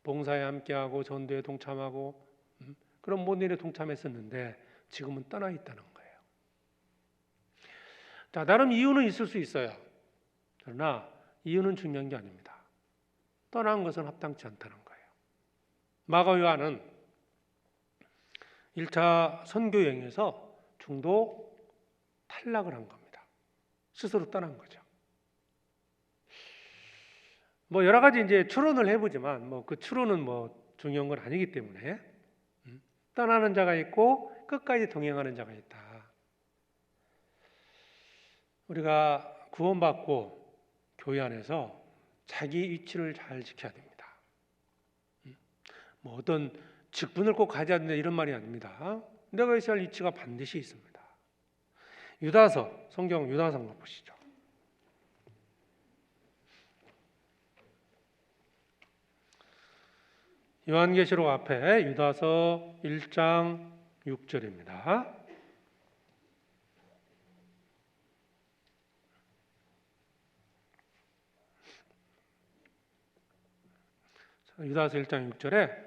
봉사에 함께하고 전도에 동참하고 그런 모든 일에 동참했었는데 지금은 떠나 있다는 거예요. 자, 나름 이유는 있을 수 있어요. 그러나 이유는 중요한 게 아닙니다. 떠난 것은 합당치 않다는 거예요. 마가 요한은 1차 선교 여행에서 중도 탈락을 한 겁니다. 스스로 떠난 거죠. 뭐 여러 가지 이제 추론을 해보지만 뭐 그 추론은 뭐 중요한 건 아니기 때문에 떠나는 자가 있고 끝까지 동행하는 자가 있다. 우리가 구원받고 교회 안에서 자기 위치를 잘 지켜야 됩니다. 뭐 어떤 직분을 꼭 가져야 된다 이런 말이 아닙니다. 내가 있어야 할 위치가 반드시 있습니다. 유다서, 성경 유다서 한번 보시죠. 요한계시록 앞에 유다서 1장 6절입니다. 유다서 1장 6절에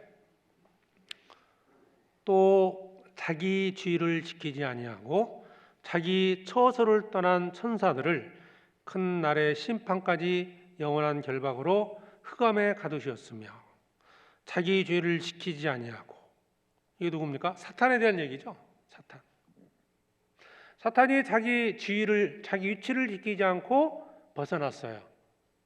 또 자기 주의를 지키지 아니하고 자기 처소를 떠난 천사들을 큰 날의 심판까지 영원한 결박으로 흑암에 가두셨으며 자기 죄를 지키지 아니하고, 이게 누굽니까? 사탄에 대한 얘기죠. 사탄이 자기 위치를 지키지 않고 벗어났어요.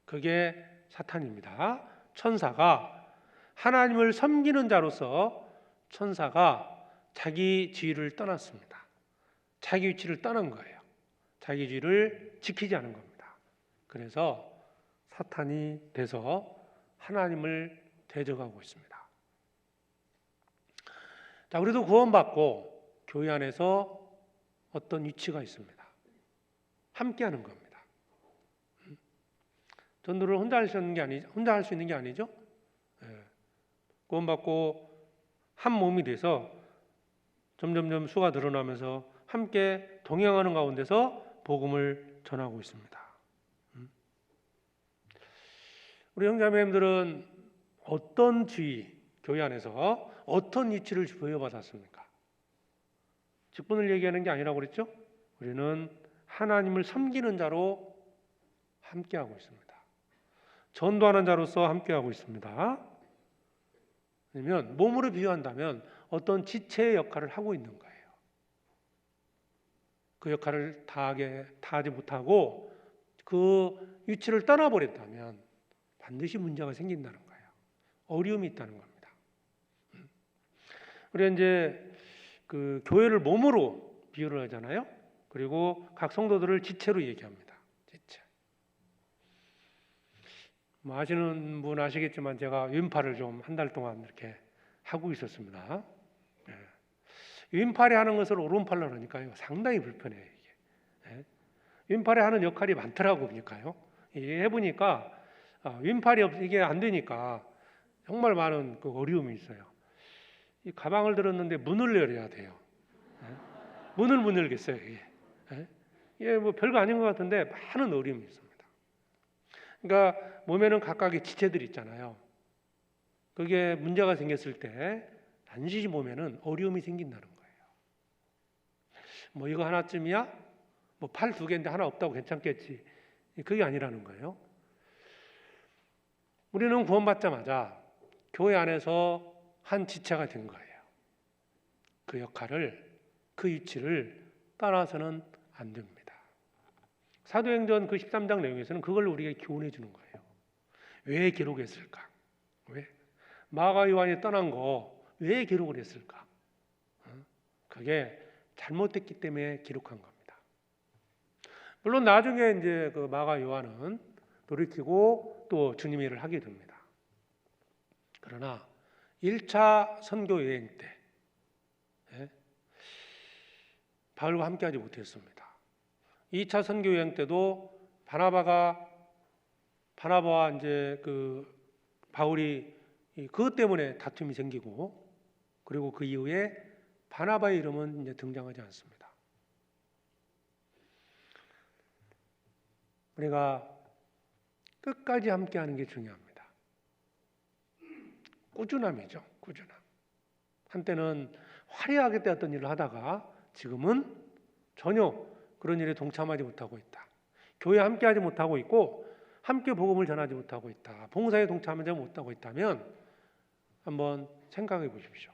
그게 사탄입니다. 천사가 하나님을 섬기는 자로서 천사가 자기 지위를 떠났습니다. 자기 위치를 떠난 거예요. 자기 지위를 지키지 않은 겁니다. 그래서 사탄이 돼서 하나님을 대적하고 있습니다. 자, 우리도 구원받고 교회 안에서 어떤 위치가 있습니다. 함께하는 겁니다. 전도를 혼자 할 수 있는 게 아니죠. 구원받고 한 몸이 돼서 점점점 수가 늘어나면서 함께 동행하는 가운데서 복음을 전하고 있습니다. 우리 형제자매님들은 어떤 지위, 교회 안에서 어떤 위치를 부여받았습니까? 직분을 얘기하는 게 아니라고 그랬죠? 우리는 하나님을 섬기는 자로 함께하고 있습니다. 전도하는 자로서 함께하고 있습니다. 아니면 몸으로 비유한다면 어떤 지체의 역할을 하고 있는 거예요. 그 역할을 다하지 못하고 그 위치를 떠나버렸다면 반드시 문제가 생긴다는 거예요. 어려움이 있다는 겁니다. 우리가 이제 그 교회를 몸으로 비유를 하잖아요. 그리고 각 성도들을 지체로 얘기합니다. 지체. 뭐 아시는 분 아시겠지만 제가 윈팔을 좀 한 달 동안 이렇게 하고 있었습니다. 예. 윈팔이 하는 것을 오른팔로 하니까요 상당히 불편해요. 이게. 예. 윈팔이 하는 역할이 많더라고 보니까요. 해보니까 윈팔이 이게 안 되니까 정말 많은 그 어려움이 있어요. 이 가방을 들었는데 문을 열어야 돼요. 예. 문을 못 열겠어요. 이게. 예. 이게 뭐 별거 아닌 것 같은데 많은 어려움이 있습니다. 그러니까 몸에는 각각의 지체들이 있잖아요. 그게 문제가 생겼을 때 반드시 몸에는 어려움이 생긴다는 거예요. 뭐 이거 하나쯤이야? 뭐 팔 두 개인데 하나 없다고 괜찮겠지. 그게 아니라는 거예요. 우리는 구원받자마자 교회 안에서 한 지체가 된 거예요. 그 역할을, 그 위치를 떠나서는 안 됩니다. 사도행전 그 13장 내용에서는 그걸 우리에게 교훈해 주는 거예요. 왜 기록했을까? 왜? 마가 요한이 떠난 거 왜 기록을 했을까? 그게 잘못됐기 때문에 기록한 겁니다. 물론 나중에 이제 그 마가 요한은 돌이키고 또 주님의 일을 하게 됩니다. 그러나 1차 선교 여행 때 바울과 함께하지 못했습니다. 2차 선교 여행 때도 바나바와 이제 그 바울이 그것 때문에 다툼이 생기고 그리고 그 이후에 바나바의 이름은 이제 등장하지 않습니다. 우리가 끝까지 함께하는 게 중요합니다. 꾸준함이죠. 꾸준함. 한때는 화려하게 어떤 일을 하다가 지금은 전혀 그런 일에 동참하지 못하고 있다. 교회에 함께하지 못하고 있고 함께 복음을 전하지 못하고 있다. 봉사에 동참하지 못하고 있다면 한번 생각해 보십시오.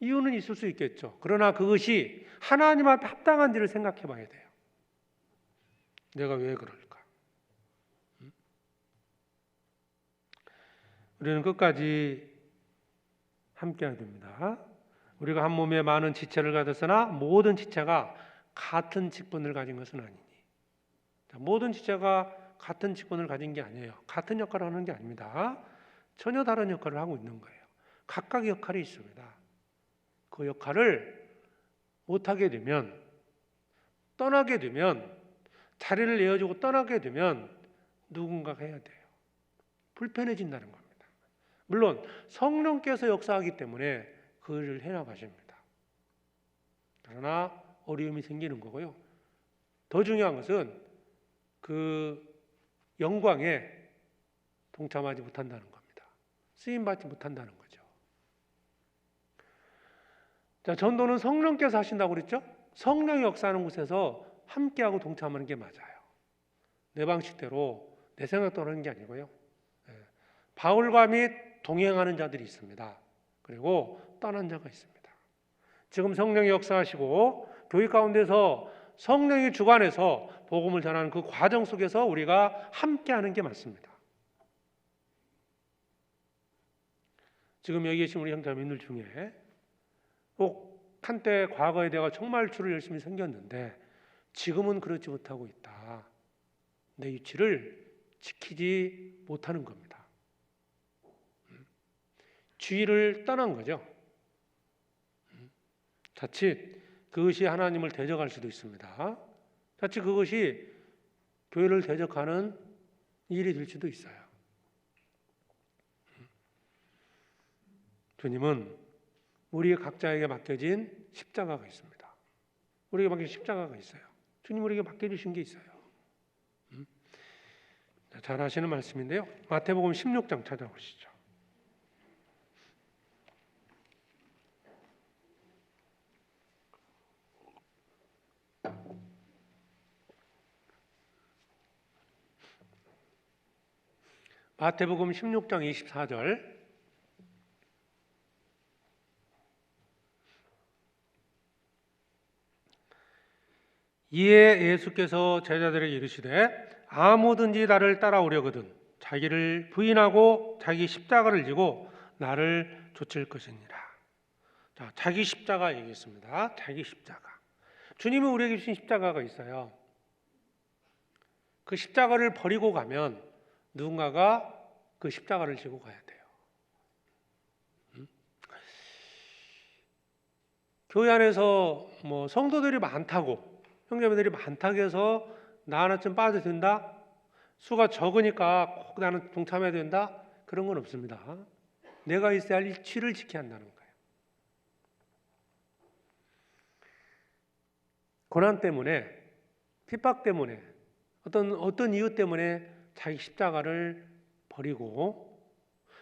이유는 있을 수 있겠죠. 그러나 그것이 하나님 앞에 합당한지를 생각해 봐야 돼요. 내가 왜 그럴까? 우리는 끝까지 함께해야 됩니다. 우리가 한 몸에 많은 지체를 가졌으나 모든 지체가 같은 직분을 가진 것은 아니니. 모든 지체가 같은 직분을 가진 게 아니에요. 같은 역할을 하는 게 아닙니다. 전혀 다른 역할을 하고 있는 거예요. 각각의 역할이 있습니다. 그 역할을 못하게 되면, 떠나게 되면, 자리를 내어주고 떠나게 되면 누군가가 해야 돼요. 불편해진다는 겁니다. 물론 성령께서 역사하기 때문에 그 일을 해나가십니다. 그러나 어려움이 생기는 거고요. 더 중요한 것은 그 영광에 동참하지 못한다는 겁니다. 쓰임받지 못한다는 거죠. 자, 전도는 성령께서 하신다고 그랬죠? 성령이 역사하는 곳에서 함께하고 동참하는 게 맞아요. 내 방식대로 내 생각대로 하는 게 아니고요. 바울과 및 동행하는 자들이 있습니다. 그리고 떠난 자가 있습니다. 지금 성령이 역사하시고 교회 가운데서 성령이 주관해서 복음을 전하는 그 과정 속에서 우리가 함께하는 게 맞습니다. 지금 여기 계신 우리 형제자매들 중에 꼭 한때 과거에 내가 정말 주를 열심히 섬겼는데 지금은 그렇지 못하고 있다. 내 위치를 지키지 못하는 겁니다. 주의를 떠난 거죠. 자칫 그것이 하나님을 대적할 수도 있습니다. 자칫 그것이 교회를 대적하는 일이 될 수도 있어요. 주님은 우리 각자에게 맡겨진 십자가가 있습니다. 우리에게 맡겨진 십자가가 있어요. 주님 우리에게 맡겨주신 게 있어요. 잘 아시는 말씀인데요. 마태복음 16장 찾아보시죠. 마태복음 16장 24절. 이에 예수께서 제자들에게 이르시되 아무든지 나를 따라오려거든 자기를 부인하고 자기 십자가를 지고 나를 좇을 것이니라. 자, 자기 십자가 얘기했습니다. 자기 십자가. 주님이 우리에게 주신 십자가가 있어요. 그 십자가를 버리고 가면 누군가가 그 십자가를 지고 가야 돼요. 교회 안에서 뭐 성도들이 많다고, 형제들이 많다고 해서 나 하나쯤 빠져도 된다? 수가 적으니까 꼭 나는 동참해야 된다? 그런 건 없습니다. 내가 있어야 할 일치를 지켜야 한다는 거예요. 고난 때문에, 핍박 때문에, 어떤 이유 때문에 자기 십자가를 버리고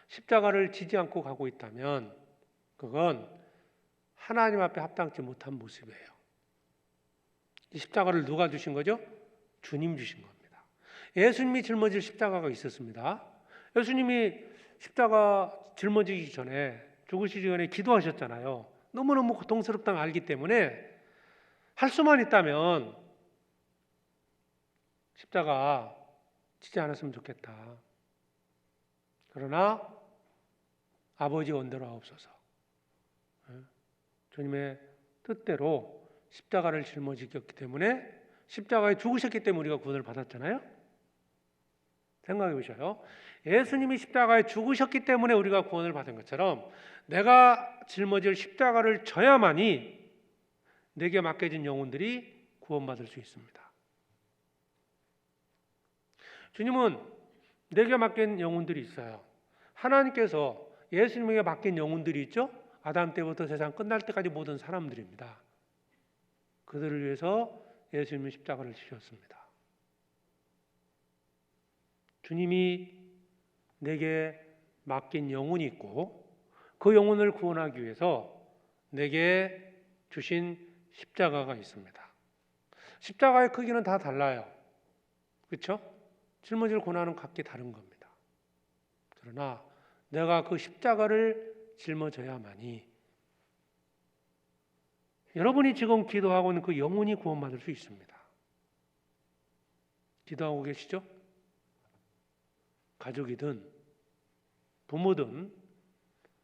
십자가를 지지 않고 가고 있다면 그건 하나님 앞에 합당치 못한 모습이에요. 이 십자가를 누가 주신 거죠? 주님 주신 겁니다. 예수님이 짊어질 십자가가 있었습니다. 예수님이 십자가 짊어지기 전에, 죽으시기 전에 기도하셨잖아요. 너무너무 고통스럽다는 걸 알기 때문에 할 수만 있다면 십자가 지지 않았으면 좋겠다. 그러나 아버지 원대로 하옵소서. 주님의 뜻대로 십자가를 짊어지셨기 때문에, 십자가에 죽으셨기 때문에 우리가 구원을 받았잖아요. 생각해 보셔요. 예수님이 십자가에 죽으셨기 때문에 우리가 구원을 받은 것처럼 내가 짊어질 십자가를 져야만이 내게 맡겨진 영혼들이 구원받을 수 있습니다. 주님은 내게 맡긴 영혼들이 있어요. 하나님께서 예수님에게 맡긴 영혼들이 있죠. 아담 때부터 세상 끝날 때까지 모든 사람들입니다. 그들을 위해서 예수님은 십자가를 지셨습니다. 주님이 내게 맡긴 영혼이 있고 그 영혼을 구원하기 위해서 내게 주신 십자가가 있습니다. 십자가의 크기는 다 달라요. 그렇죠? 짊어질 고난은 각기 다른 겁니다. 그러나 내가 그 십자가를 짊어져야만이 여러분이 지금 기도하고 있는 그 영혼이 구원받을 수 있습니다. 기도하고 계시죠? 가족이든 부모든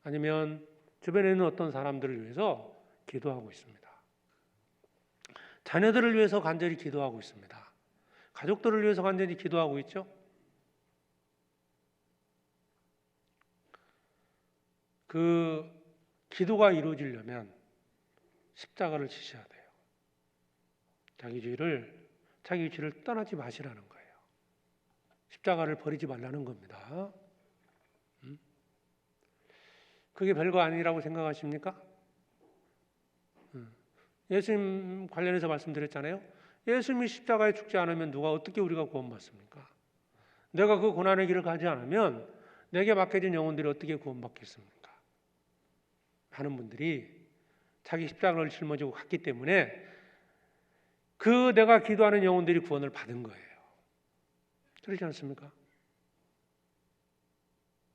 아니면 주변에 있는 어떤 사람들을 위해서 기도하고 있습니다. 자녀들을 위해서 간절히 기도하고 있습니다. 가족들을 위해서 간절히 기도하고 있죠? 그 기도가 이루어지려면 십자가를 지셔야 돼요. 자기 죄를 떠나지 마시라는 거예요. 십자가를 버리지 말라는 겁니다. 그게 별거 아니라고 생각하십니까? 예수님 관련해서 말씀드렸잖아요. 예수님이 십자가에 죽지 않으면 누가 어떻게 우리가 구원받습니까? 내가 그 고난의 길을 가지 않으면 내게 맡겨진 영혼들이 어떻게 구원받겠습니까? 많은 분들이 자기 십자가를 짊어지고 갔기 때문에 그 내가 기도하는 영혼들이 구원을 받은 거예요. 그렇지 않습니까?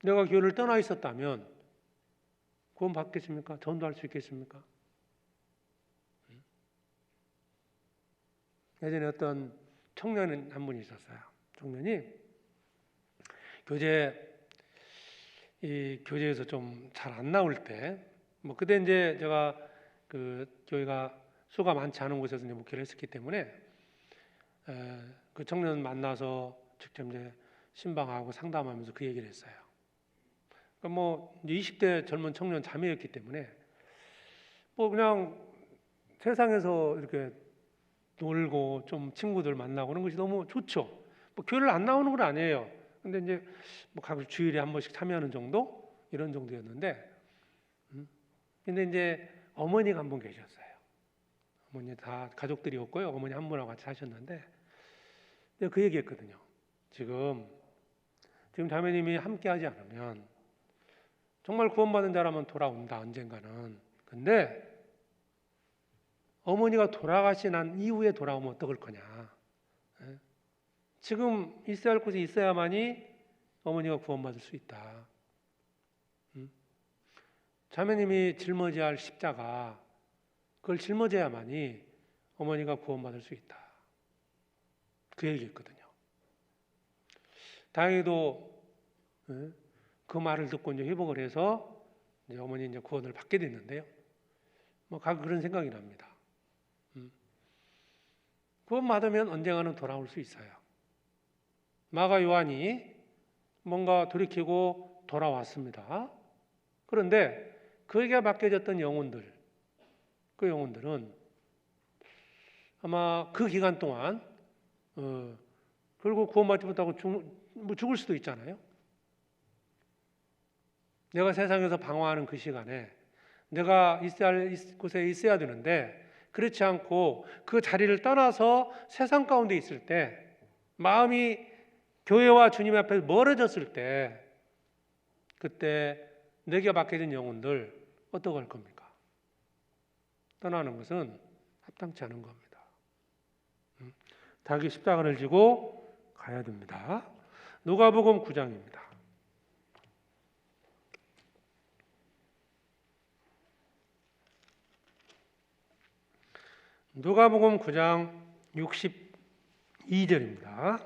내가 교회를 떠나 있었다면 구원 받겠습니까? 전도할 수 있겠습니까? 예전에 어떤 청년 한 분이 있었어요. 청년이 교제에서 좀 잘 안 나올 때, 뭐 그때 이제 제가 그 교회가 수가 많지 않은 곳에서 이제 목회를 했었기 때문에 그 청년 만나서 직접 이제 신방하고 상담하면서 그 얘기를 했어요. 그러니까 뭐 20대 젊은 청년 자매였기 때문에 뭐 그냥 세상에서 이렇게 놀고 좀 친구들 만나고 그런 것이 너무 좋죠. 뭐 교회를 안 나오는 건 아니에요. 근데 이제 뭐 각 주일에 한 번씩 참여하는 정도 이런 정도였는데, 근데 이제 어머니가 한 분 계셨어요. 어머니 다 가족들이었고요. 어머니 한 분하고 같이 하셨는데 그 얘기했거든요. 지금 자매님이 함께하지 않으면 정말 구원받은 자라면 돌아온다 언젠가는. 근데 어머니가 돌아가신 난 이후에 돌아오면 어떡할 거냐. 지금 있어야 할 곳에 있어야만이 어머니가 구원받을 수 있다. 자매님이 짊어져야 할 십자가, 그걸 짊어져야만이 어머니가 구원받을 수 있다. 그 얘기했거든요. 다행히도 그 말을 듣고 이제 회복을 해서 이제 어머니 이제 구원을 받게 됐는데요. 뭐 가끔 그런 생각이 납니다. 구원 받으면 언젠가는 돌아올 수 있어요. 마가 요한이 뭔가 돌이키고 돌아왔습니다. 그런데 그에게 맡겨졌던 영혼들, 그 영혼들은 아마 그 기간 동안 결국 구원받지 못하고 죽을 수도 있잖아요. 내가 세상에서 방황하는 그 시간에 내가 있어야 할 곳에 있어야 되는데 그렇지 않고 그 자리를 떠나서 세상 가운데 있을 때 마음이 교회와 주님 앞에 멀어졌을 때 그때 내게 맡겨진 영혼들 어떻게 할 겁니까? 떠나는 것은 합당치 않은 겁니다. 자기 십자가를 지고 가야 됩니다. 누가복음 9장입니다. 누가복음 9장 62절입니다.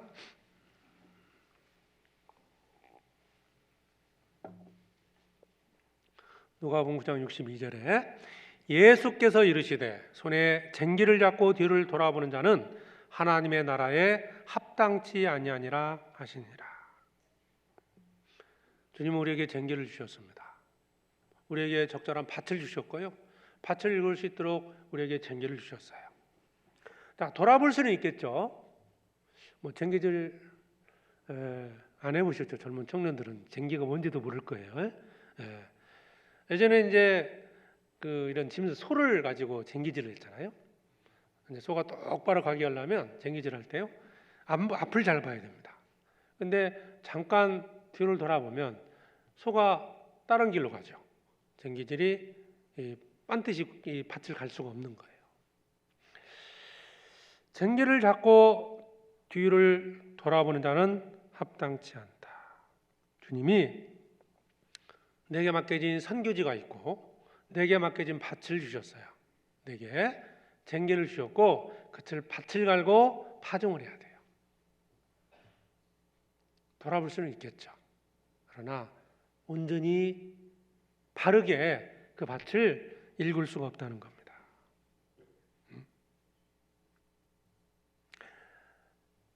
누가복음 9장 62절에 예수께서 이르시되 손에 쟁기를 잡고 뒤를 돌아보는 자는 하나님의 나라에 합당치 아니하니라 하시니라. 주님은 우리에게 쟁기를 주셨습니다. 우리에게 적절한 밭을 주셨고요. 밭을 읽을 수 있도록 우리에게 쟁기를 주셨어요. 자, 돌아볼 수는 있겠죠. 뭐 쟁기질 안 해보셨죠? 젊은 청년들은 쟁기가 뭔지도 모를 거예요. 예전에 이제 이런 짐승 소를 가지고 쟁기질을 했잖아요. 이제 소가 똑바로 가게 하려면 쟁기질 할 때요. 앞을 잘 봐야 됩니다. 근데 잠깐 뒤를 돌아보면 소가 다른 길로 가죠. 쟁기질이 반드시 이 밭을 갈 수가 없는 거예요. 쟁기를 잡고 뒤를 돌아보는 자는 합당치 않다. 주님이 내게 맡겨진 선교지가 있고 내게 맡겨진 밭을 주셨어요. 내게 쟁기를 주셨고 밭을 갈고 파종을 해야 돼요. 돌아볼 수는 있겠죠. 그러나 온전히 바르게 그 밭을 읽을 수가 없다는 겁니다.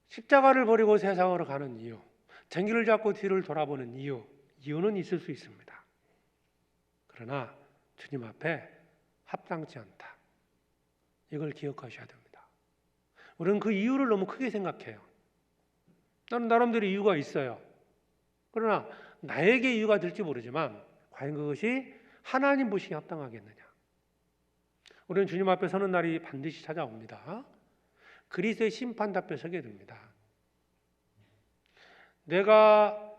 십자가를 버리고 세상으로 가는 이유, 쟁기를 잡고 뒤를 돌아보는 이유는 있을 수 있습니다. 그러나 주님 앞에 합당치 않다. 이걸 기억하셔야 됩니다. 우리는 그 이유를 너무 크게 생각해요. 나는 나름대로 이유가 있어요. 그러나 나에게 이유가 될지 모르지만 과연 그것이 하나님 보시기에 합당하겠느냐. 우리는 주님 앞에 서는 날이 반드시 찾아옵니다. 그리스도의 심판 앞에 서게 됩니다. 내가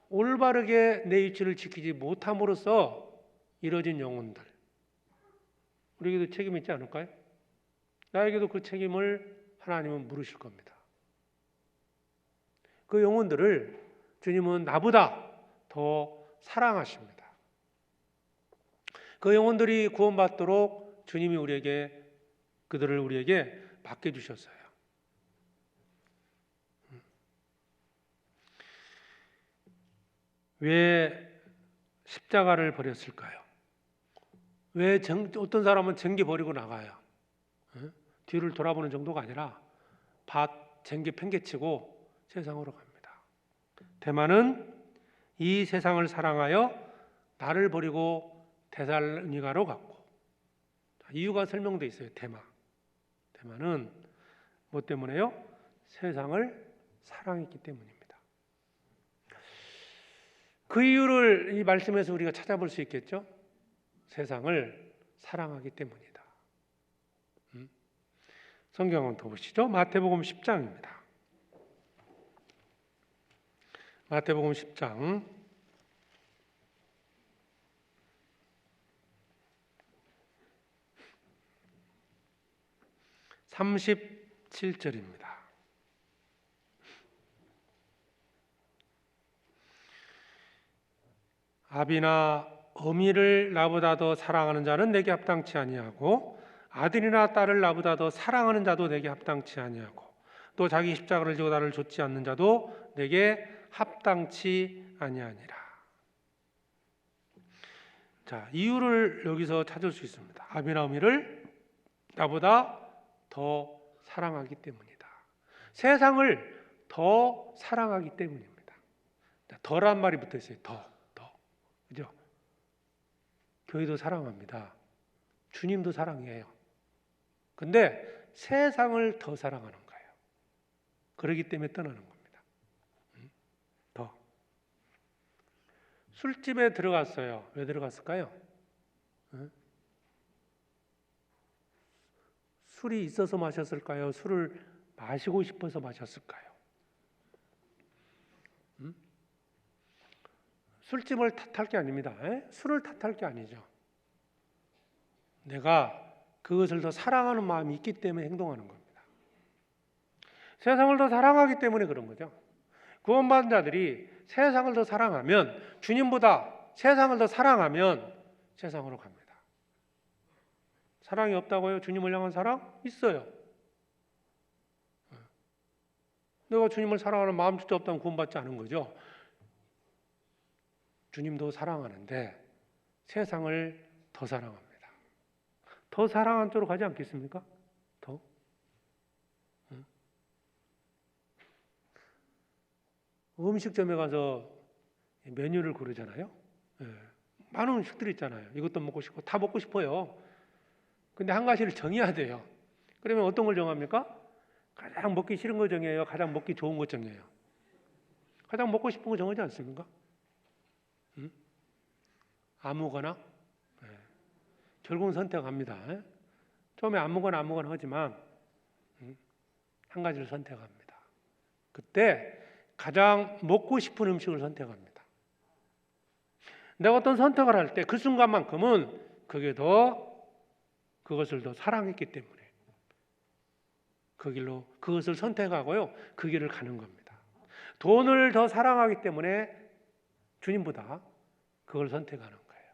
올바르게 내 위치를 지키지 못함으로써 이뤄진 영혼들, 우리에게도 책임이 있지 않을까요? 나에게도 그 책임을 하나님은 물으실 겁니다. 그 영혼들을 주님은 나보다 더 사랑하십니다. 그 영혼들이 구원받도록 주님이 그들을 우리에게 맡겨주셨어요. 왜 십자가를 버렸을까요? 왜 어떤 사람은 쟁기 버리고 나가요? 뒤를 돌아보는 정도가 아니라 쟁기 팽개치고 세상으로 갑니다. 대만은 이 세상을 사랑하여 나를 버리고 데살로니가로 갔고, 이유가 설명되어 있어요. 대만은 뭐 때문에요? 세상을 사랑했기 때문입니다. 그 이유를 이 말씀에서 우리가 찾아볼 수 있겠죠? 세상을 사랑하기 때문이다. 성경 한번 더 보시죠. 마태복음 10장입니다. 마태복음 10장 37절입니다. 아비나 어미를 나보다 더 사랑하는 자는 내게 합당치 아니하고 아들이나 딸을 나보다 더 사랑하는 자도 내게 합당치 아니하고 또 자기 십자가를 지고 나를 좇지 않는 자도 내게 합당치 아니하니라. 자, 이유를 여기서 찾을 수 있습니다. 아비 나오미를 나보다 더 사랑하기 때문이다. 세상을 더 사랑하기 때문입니다. 더란 말이 붙어 있어요. 더. 그죠? 교회도 사랑합니다. 주님도 사랑해요. 근데 세상을 더 사랑하는 거예요. 그렇기 때문에 떠나는 겁니다. 더. 술집에 들어갔어요. 왜 들어갔을까요? 술이 있어서 마셨을까요? 술을 마시고 싶어서 마셨을까요? 술집을 탓할 게 아닙니다. 술을 탓할 게 아니죠. 내가 그것을 더 사랑하는 마음이 있기 때문에 행동하는 겁니다. 세상을 더 사랑하기 때문에 그런 거죠. 구원받은 자들이 세상을 더 사랑하면, 주님보다 세상을 더 사랑하면 세상으로 갑니다. 사랑이 없다고요? 주님을 향한 사랑? 있어요. 내가 주님을 사랑하는 마음조차 없다면 구원받지 않은 거죠. 주님도 사랑하는데 세상을 더 사랑합니다. 더 사랑한 쪽으로 가지 않겠습니까? 더? 음식점에 가서 메뉴를 고르잖아요. 많은 음식들이 있잖아요. 이것도 먹고 싶고 다 먹고 싶어요. 근데 한 가지를 정해야 돼요. 그러면 어떤 걸 정합니까? 가장 먹기 싫은 거 정해요? 가장 먹기 좋은 거 정해요? 가장 먹고 싶은 거 정하지 않습니까? 아무거나? 결국은 선택합니다. 처음에 아무거나 하지만 한 가지를 선택합니다. 그때 가장 먹고 싶은 음식을 선택합니다. 내가 어떤 선택을 할 때 그 순간만큼은 그것을 더 사랑했기 때문에 그 길로 그것을 선택하고요. 그 길을 가는 겁니다. 돈을 더 사랑하기 때문에 주님보다 그걸 선택하는 거예요.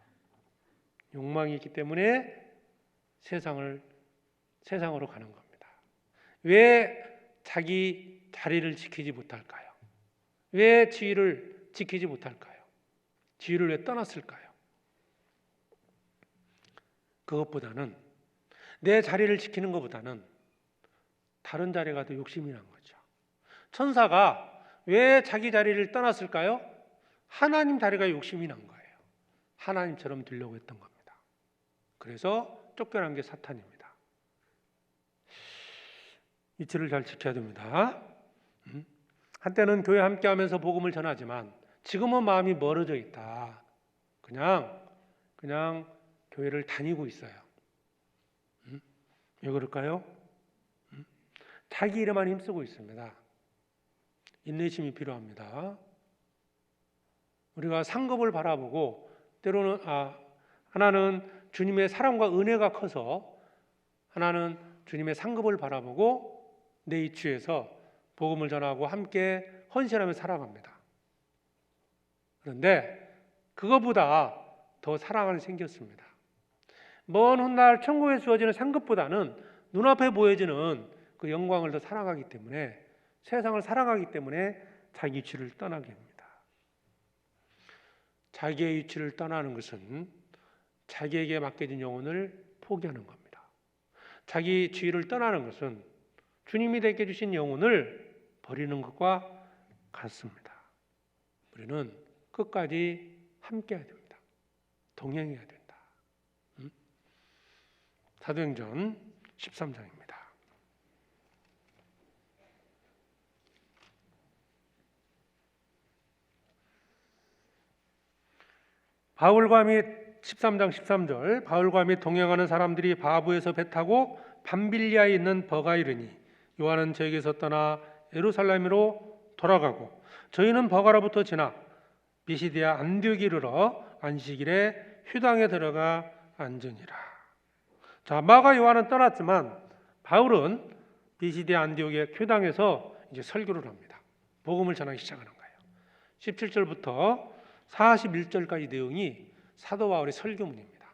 욕망이 있기 때문에 세상으로 가는 겁니다. 왜 자기 자리를 지키지 못할까요? 왜 지위를 지키지 못할까요? 지위를 왜 떠났을까요? 그것보다는 내 자리를 지키는 것보다는 다른 자리가 더 욕심이 난 거죠. 천사가 왜 자기 자리를 떠났을까요? 하나님 자리가 욕심이 난 거예요. 하나님처럼 되려고 했던 겁니다. 그래서 쫓겨난 게 사탄입니다. 이치를 잘 지켜야 됩니다. 한때는 교회 함께하면서 복음을 전하지만 지금은 마음이 멀어져 있다. 그냥 교회를 다니고 있어요. 왜 그럴까요? 자기 일에만 힘쓰고 있습니다. 인내심이 필요합니다. 우리가 상급을 바라보고 때로는 하나는 주님의 사랑과 은혜가 커서 하나는 주님의 상급을 바라보고 내 이치에서 복음을 전하고 함께 헌신하며 살아갑니다. 그런데 그것보다 더 사랑이 생겼습니다. 먼 훗날 천국에 주어지는 상급보다는 눈앞에 보여지는 그 영광을 더 사랑하기 때문에 세상을 사랑하기 때문에 자기 위치를 떠나게 합니다. 자기의 위치를 떠나는 것은 자기에게 맡겨진 영혼을 포기하는 겁니다. 자기 지위를 떠나는 것은 주님이 되게 주신 영혼을 버리는 것과 같습니다. 우리는 끝까지 함께해야 됩니다. 동행해야 된다. 사도행전 13장입니다. 바울과 및 13장 13절 바울과 및 동행하는 사람들이 바부에서 배 타고 밤빌리아에 있는 버가에 이르니 요한은 저에게서 떠나 예루살렘으로 돌아가고 저희는 버가로부터 지나 비시디아 안디옥에 이르러 안식일에 휴당에 들어가 앉으니라. 자, 마가 요한은 떠났지만 바울은 비시디아 안디옥의 휴당에서 이제 설교를 합니다. 복음을 전하기 시작하는 거예요. 17절부터 41절까지 내용이 사도 바울의 설교문입니다.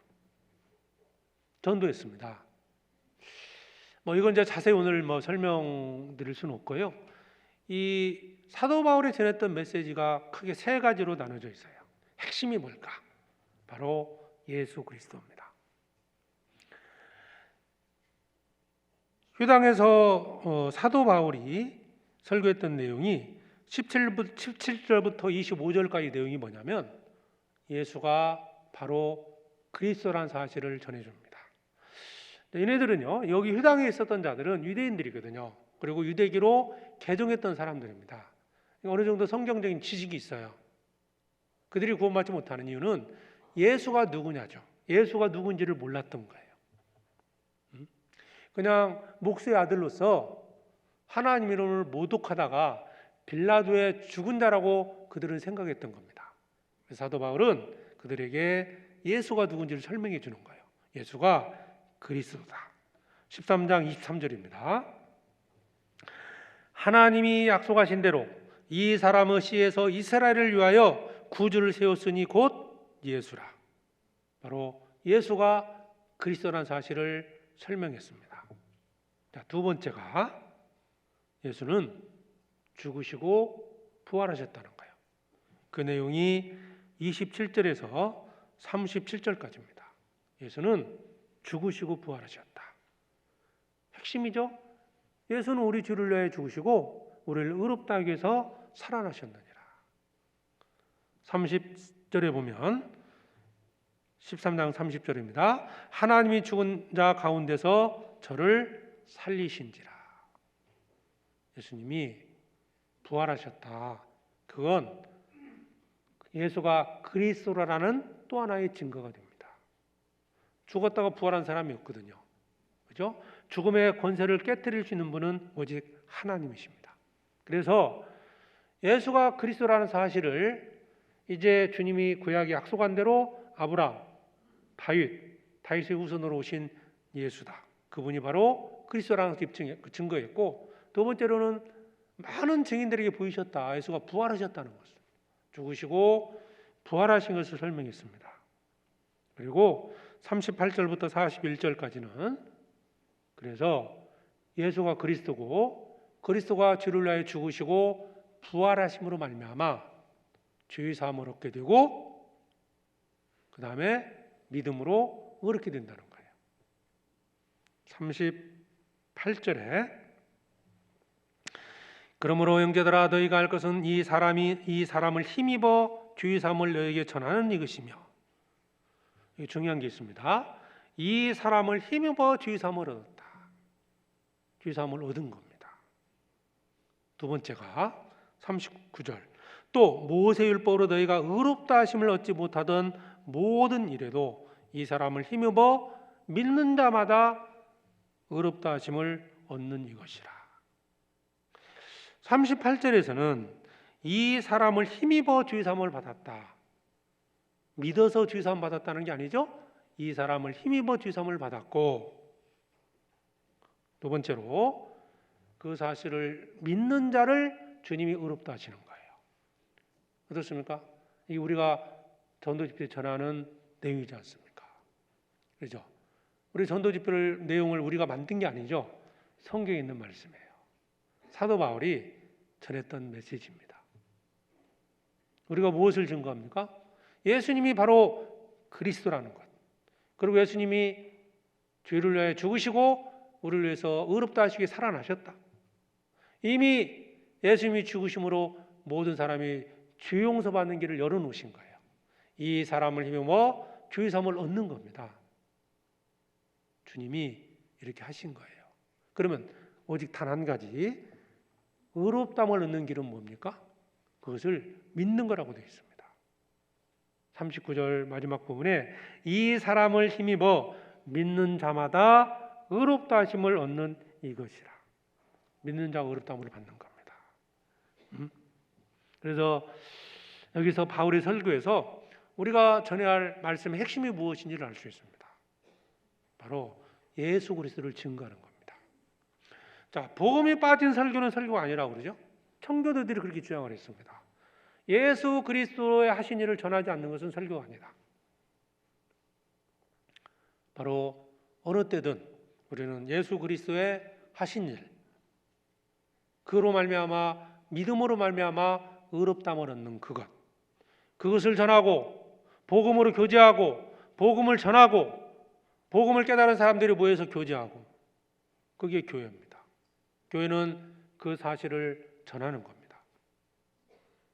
전도했습니다. 이건 이제 자세히 오늘 설명드릴 수는 없고요. 이 사도 바울이 전했던 메시지가 크게 세 가지로 나눠져 있어요. 핵심이 뭘까? 바로 예수 그리스도입니다. 휴당에서 사도 바울이 설교했던 내용이 17절부터 25절까지 내용이 뭐냐면 예수가 바로 그리스도라는 사실을 전해줍니다. 얘네들은요, 여기 휴당에 있었던 자들은 유대인들이거든요. 그리고 유대기로 개종했던 사람들입니다. 어느 정도 성경적인 지식이 있어요. 그들이 구원받지 못하는 이유는 예수가 누구냐죠. 예수가 누군지를 몰랐던 거예요. 그냥 목수의 아들로서 하나님 이름을 모독하다가 빌라도의 죽은 자라고 그들은 생각했던 겁니다. 사도 바울은 그들에게 예수가 누군지를 설명해 주는 거예요. 예수가 그리스도다. 13장 23절입니다. 하나님이 약속하신 대로 이 사람의 씨에서 이스라엘을 위하여 구주를 세웠으니 곧 예수라. 바로 예수가 그리스도라는 사실을 설명했습니다. 자, 두 번째가 예수는 죽으시고 부활하셨다는 거예요. 그 내용이 27절에서 37절까지입니다. 예수는 죽으시고 부활하셨다. 핵심이죠. 예수는 우리 죄를 위하여 죽으시고 우리를 의롭다 하기 위해서 살아나셨느니라. 30절에 보면 13장 30절입니다. 하나님이 죽은 자 가운데서 저를 살리신지라. 예수님이 부활하셨다. 그건 예수가 그리스도라는 또 하나의 증거가 됩니다. 죽었다가 부활한 사람이 없거든요. 그죠? 죽음의 권세를 깨뜨릴 수 있는 분은 오직 하나님이십니다. 그래서 예수가 그리스도라는 사실을 이제 주님이 구약에 약속한 대로 아브라함, 다윗의 후손으로 오신 예수다. 그분이 바로 그리스도라는 증거였고, 두 번째로는 많은 증인들에게 보이셨다. 예수가 부활하셨다는 것을, 죽으시고 부활하신 것을 설명했습니다. 그리고 38절부터 41절까지는 그래서 예수가 그리스도고 그리스도가 죄를 위하여 죽으시고 부활하심으로 말미암아 죄의 사함을 얻게 되고 그 다음에 믿음으로 의롭게 된다는 거예요. 38절에 그러므로 형제들아 너희가 알 것은 이 사람을 힘입어 죄의 사함을 너희에게 전하는 이것이며, 이게 중요한 게 있습니다. 이 사람을 힘입어 죄의 사함을 얻었다. 죄의 사함을 얻은 겁니다. 두 번째가 39절 또 모세율법으로 너희가 의롭다 하심을 얻지 못하던 모든 일에도 이 사람을 힘입어 믿는 자마다 의롭다 하심을 얻는 이것이라. 38절에서는 이 사람을 힘입어 죄 사함을 받았다. 믿어서 죄 사함 받았다는 게 아니죠. 이 사람을 힘입어 죄 사함을 받았고, 두 번째로 그 사실을 믿는 자를 주님이 의롭다 하시는 거예요. 어떻습니까? 이게 우리가 전도 집회 전하는 내용이지 않습니까? 그렇죠? 우리 전도 집회 내용을 우리가 만든 게 아니죠. 성경에 있는 말씀이에요. 사도 바울이 전했던 메시지입니다. 우리가 무엇을 증거합니까? 예수님이 바로 그리스도라는 것. 그리고 예수님이 죄를 위하여 죽으시고 우리를 위해서 의롭다 하시기 위해 살아나셨다. 이미 예수님이 죽으심으로 모든 사람이 죄 용서받는 길을 열어놓으신 거예요. 이 사람을 힘입어 죄 사함을 얻는 겁니다. 주님이 이렇게 하신 거예요. 그러면 오직 단 한 가지, 의롭다함을 얻는 길은 뭡니까? 그것을 믿는 거라고 되어 있습니다. 39절 마지막 부분에 이 사람을 힘입어 믿는 자마다 의롭다 하심을 얻는 이것이라. 믿는 자가 의롭다함을 받는 겁니다. 그래서 여기서 바울의 설교에서 우리가 전해야 할 말씀의 핵심이 무엇인지를 알 수 있습니다. 바로 예수 그리스도를 증거하는 겁니다. 자, 복음이 빠진 설교는 설교가 아니라고 그러죠. 청교도들이 그렇게 주장을 했습니다. 예수 그리스도의 하신 일을 전하지 않는 것은 설교가 아니다. 바로 어느 때든 우리는 예수 그리스도의 하신 일, 그로 말미암아 믿음으로 말미암아 의롭다함을 얻는 그것을 전하고 복음으로 교제하고 복음을 전하고 복음을 깨달은 사람들이 모여서 교제하고, 그게 교회입니다. 교회는 그 사실을 전하는 겁니다.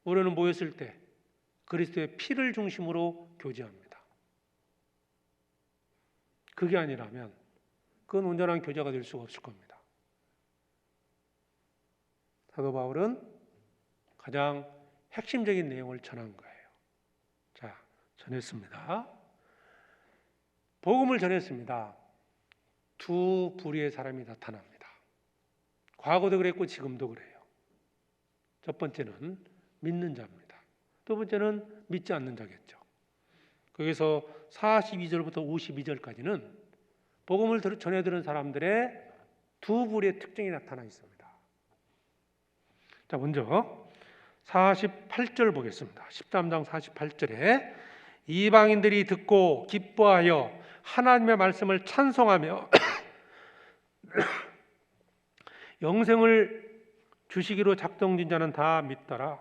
우리는 모였을 때 그리스도의 피를 중심으로 교제합니다. 그게 아니라면 그건 온전한 교제가 될 수가 없을 겁니다. 사도 바울은 가장 핵심적인 내용을 전한 거예요. 자, 전했습니다. 복음을 전했습니다. 두 부류의 사람이 나타납니다. 과거도 그랬고 지금도 그래요. 첫 번째는 믿는 자입니다. 두 번째는 믿지 않는 자겠죠. 거기서 42절부터 52절까지는 복음을 전해 들은 사람들의 두 부류의 특징이 나타나 있습니다. 자, 먼저 48절 보겠습니다. 13장 48절에 이방인들이 듣고 기뻐하여 하나님의 말씀을 찬송하며 영생을 주시기로 작정진 자는 다 믿더라.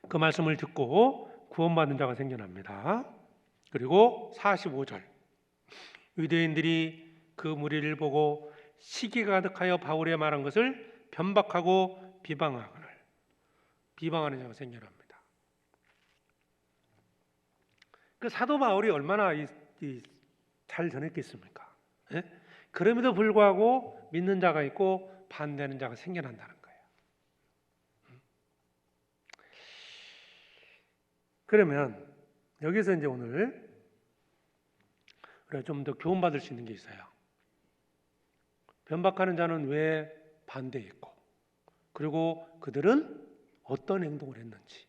그 말씀을 듣고 구원받은 자가 생겨납니다. 그리고 45절, 유대인들이 그 무리를 보고 시기가 가득하여 바울의 말한 것을 변박하고 비방하는 자가 생겨납니다. 그 사도 바울이 얼마나 잘 전했겠습니까? 예? 그럼에도 불구하고 믿는 자가 있고 반대하는 자가 생겨난다는 거예요. 그러면 여기서 이제 오늘 우리가 좀 더 교훈받을 수 있는 게 있어요. 변박하는 자는 왜 반대했고, 그리고 그들은 어떤 행동을 했는지,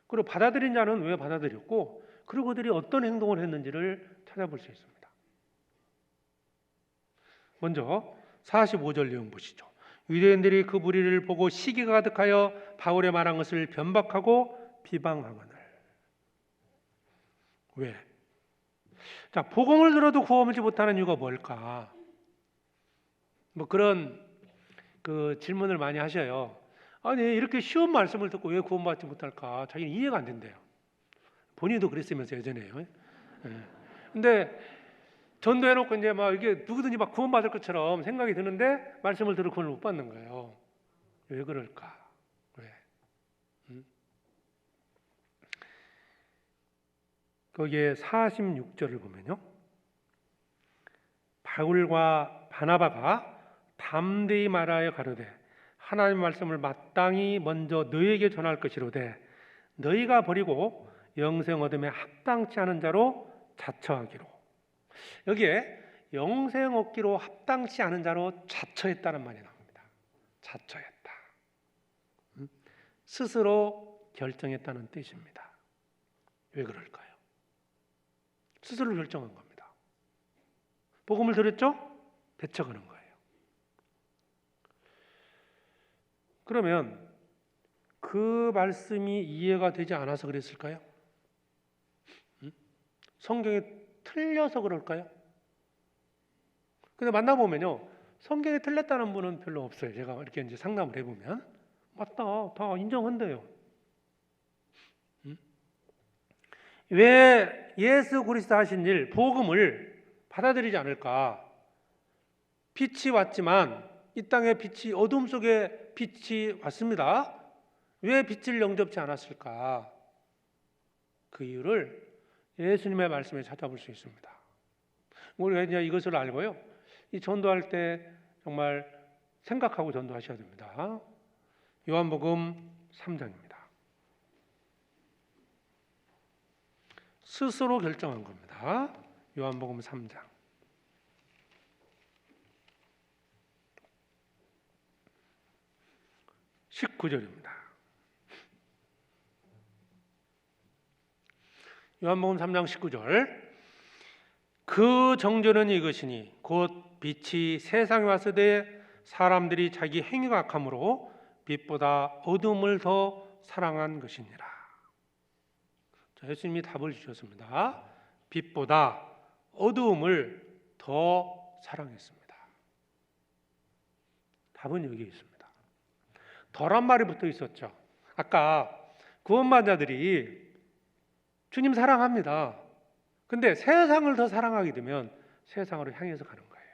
그리고 받아들인 자는 왜 받아들였고, 그리고 그들이 어떤 행동을 했는지를 찾아볼 수 있습니다. 먼저 45절 내용 보시죠. 유대인들이 그 무리를 보고 시기가 가득하여 바울의 말한 것을 변박하고 비방하거늘. 왜? 자, 복음을 들어도 구원받지 못하는 이유가 뭘까? 뭐 그런 질문을 많이 하셔요. 아니, 이렇게 쉬운 말씀을 듣고 왜 구원받지 못할까? 자기는 이해가 안 된대요. 본인도 그랬으면서 예전에요. 근데 전도해놓고 이제 막 이게 누구든지 막 구원받을 것처럼 생각이 드는데 말씀을 들어 구원을 못 받는 거예요. 왜 그럴까? 왜? 거기에 46절을 보면요, 바울과 바나바가 담대히 말하여 가로되 하나님의 말씀을 마땅히 먼저 너희에게 전할 것이로되 너희가 버리고 영생 얻음에 합당치 않은 자로 자처하기로. 여기에 영생 얻기로 합당치 않은 자로 자처했다는 말이 나옵니다. 자처했다. 스스로 결정했다는 뜻입니다. 왜 그럴까요? 스스로 결정한 겁니다. 복음을 들었죠? 배척하는 거예요. 그러면 그 말씀이 이해가 되지 않아서 그랬을까요? 성경이 틀려서 그럴까요? 근데 만나보면요, 성경이 틀렸다는 분은 별로 없어요. 제가 이렇게 이제 상담을 해보면 맞다, 다 인정한대요. 왜 예수 그리스도 하신 일, 복음을 받아들이지 않을까? 빛이 왔지만 이 땅에 빛이, 어둠 속에 빛이 왔습니다. 왜 빛을 영접지 않았을까? 그 이유를 예수님의 말씀에 찾아볼 수 있습니다. 우리가 이제 이것을 알고요, 이 전도할 때 정말 생각하고 전도하셔야 됩니다. 요한복음 3장입니다. 스스로 결정한 겁니다. 요한복음 3장. 19절입니다. 요한복음 3장 19절. 그 정죄는 이것이니 곧 빛이 세상에 왔으되 사람들이 자기 행위가 악함으로 빛보다 어둠을 더 사랑한 것이니라. 자, 예수님이 답을 주셨습니다. 빛보다 어두움을 더 사랑했습니다. 답은 여기 있습니다. 더란 말이 붙어 있었죠. 아까 구원받은 자들이 주님 사랑합니다. 근데 세상을 더 사랑하게 되면 세상으로 향해서 가는 거예요.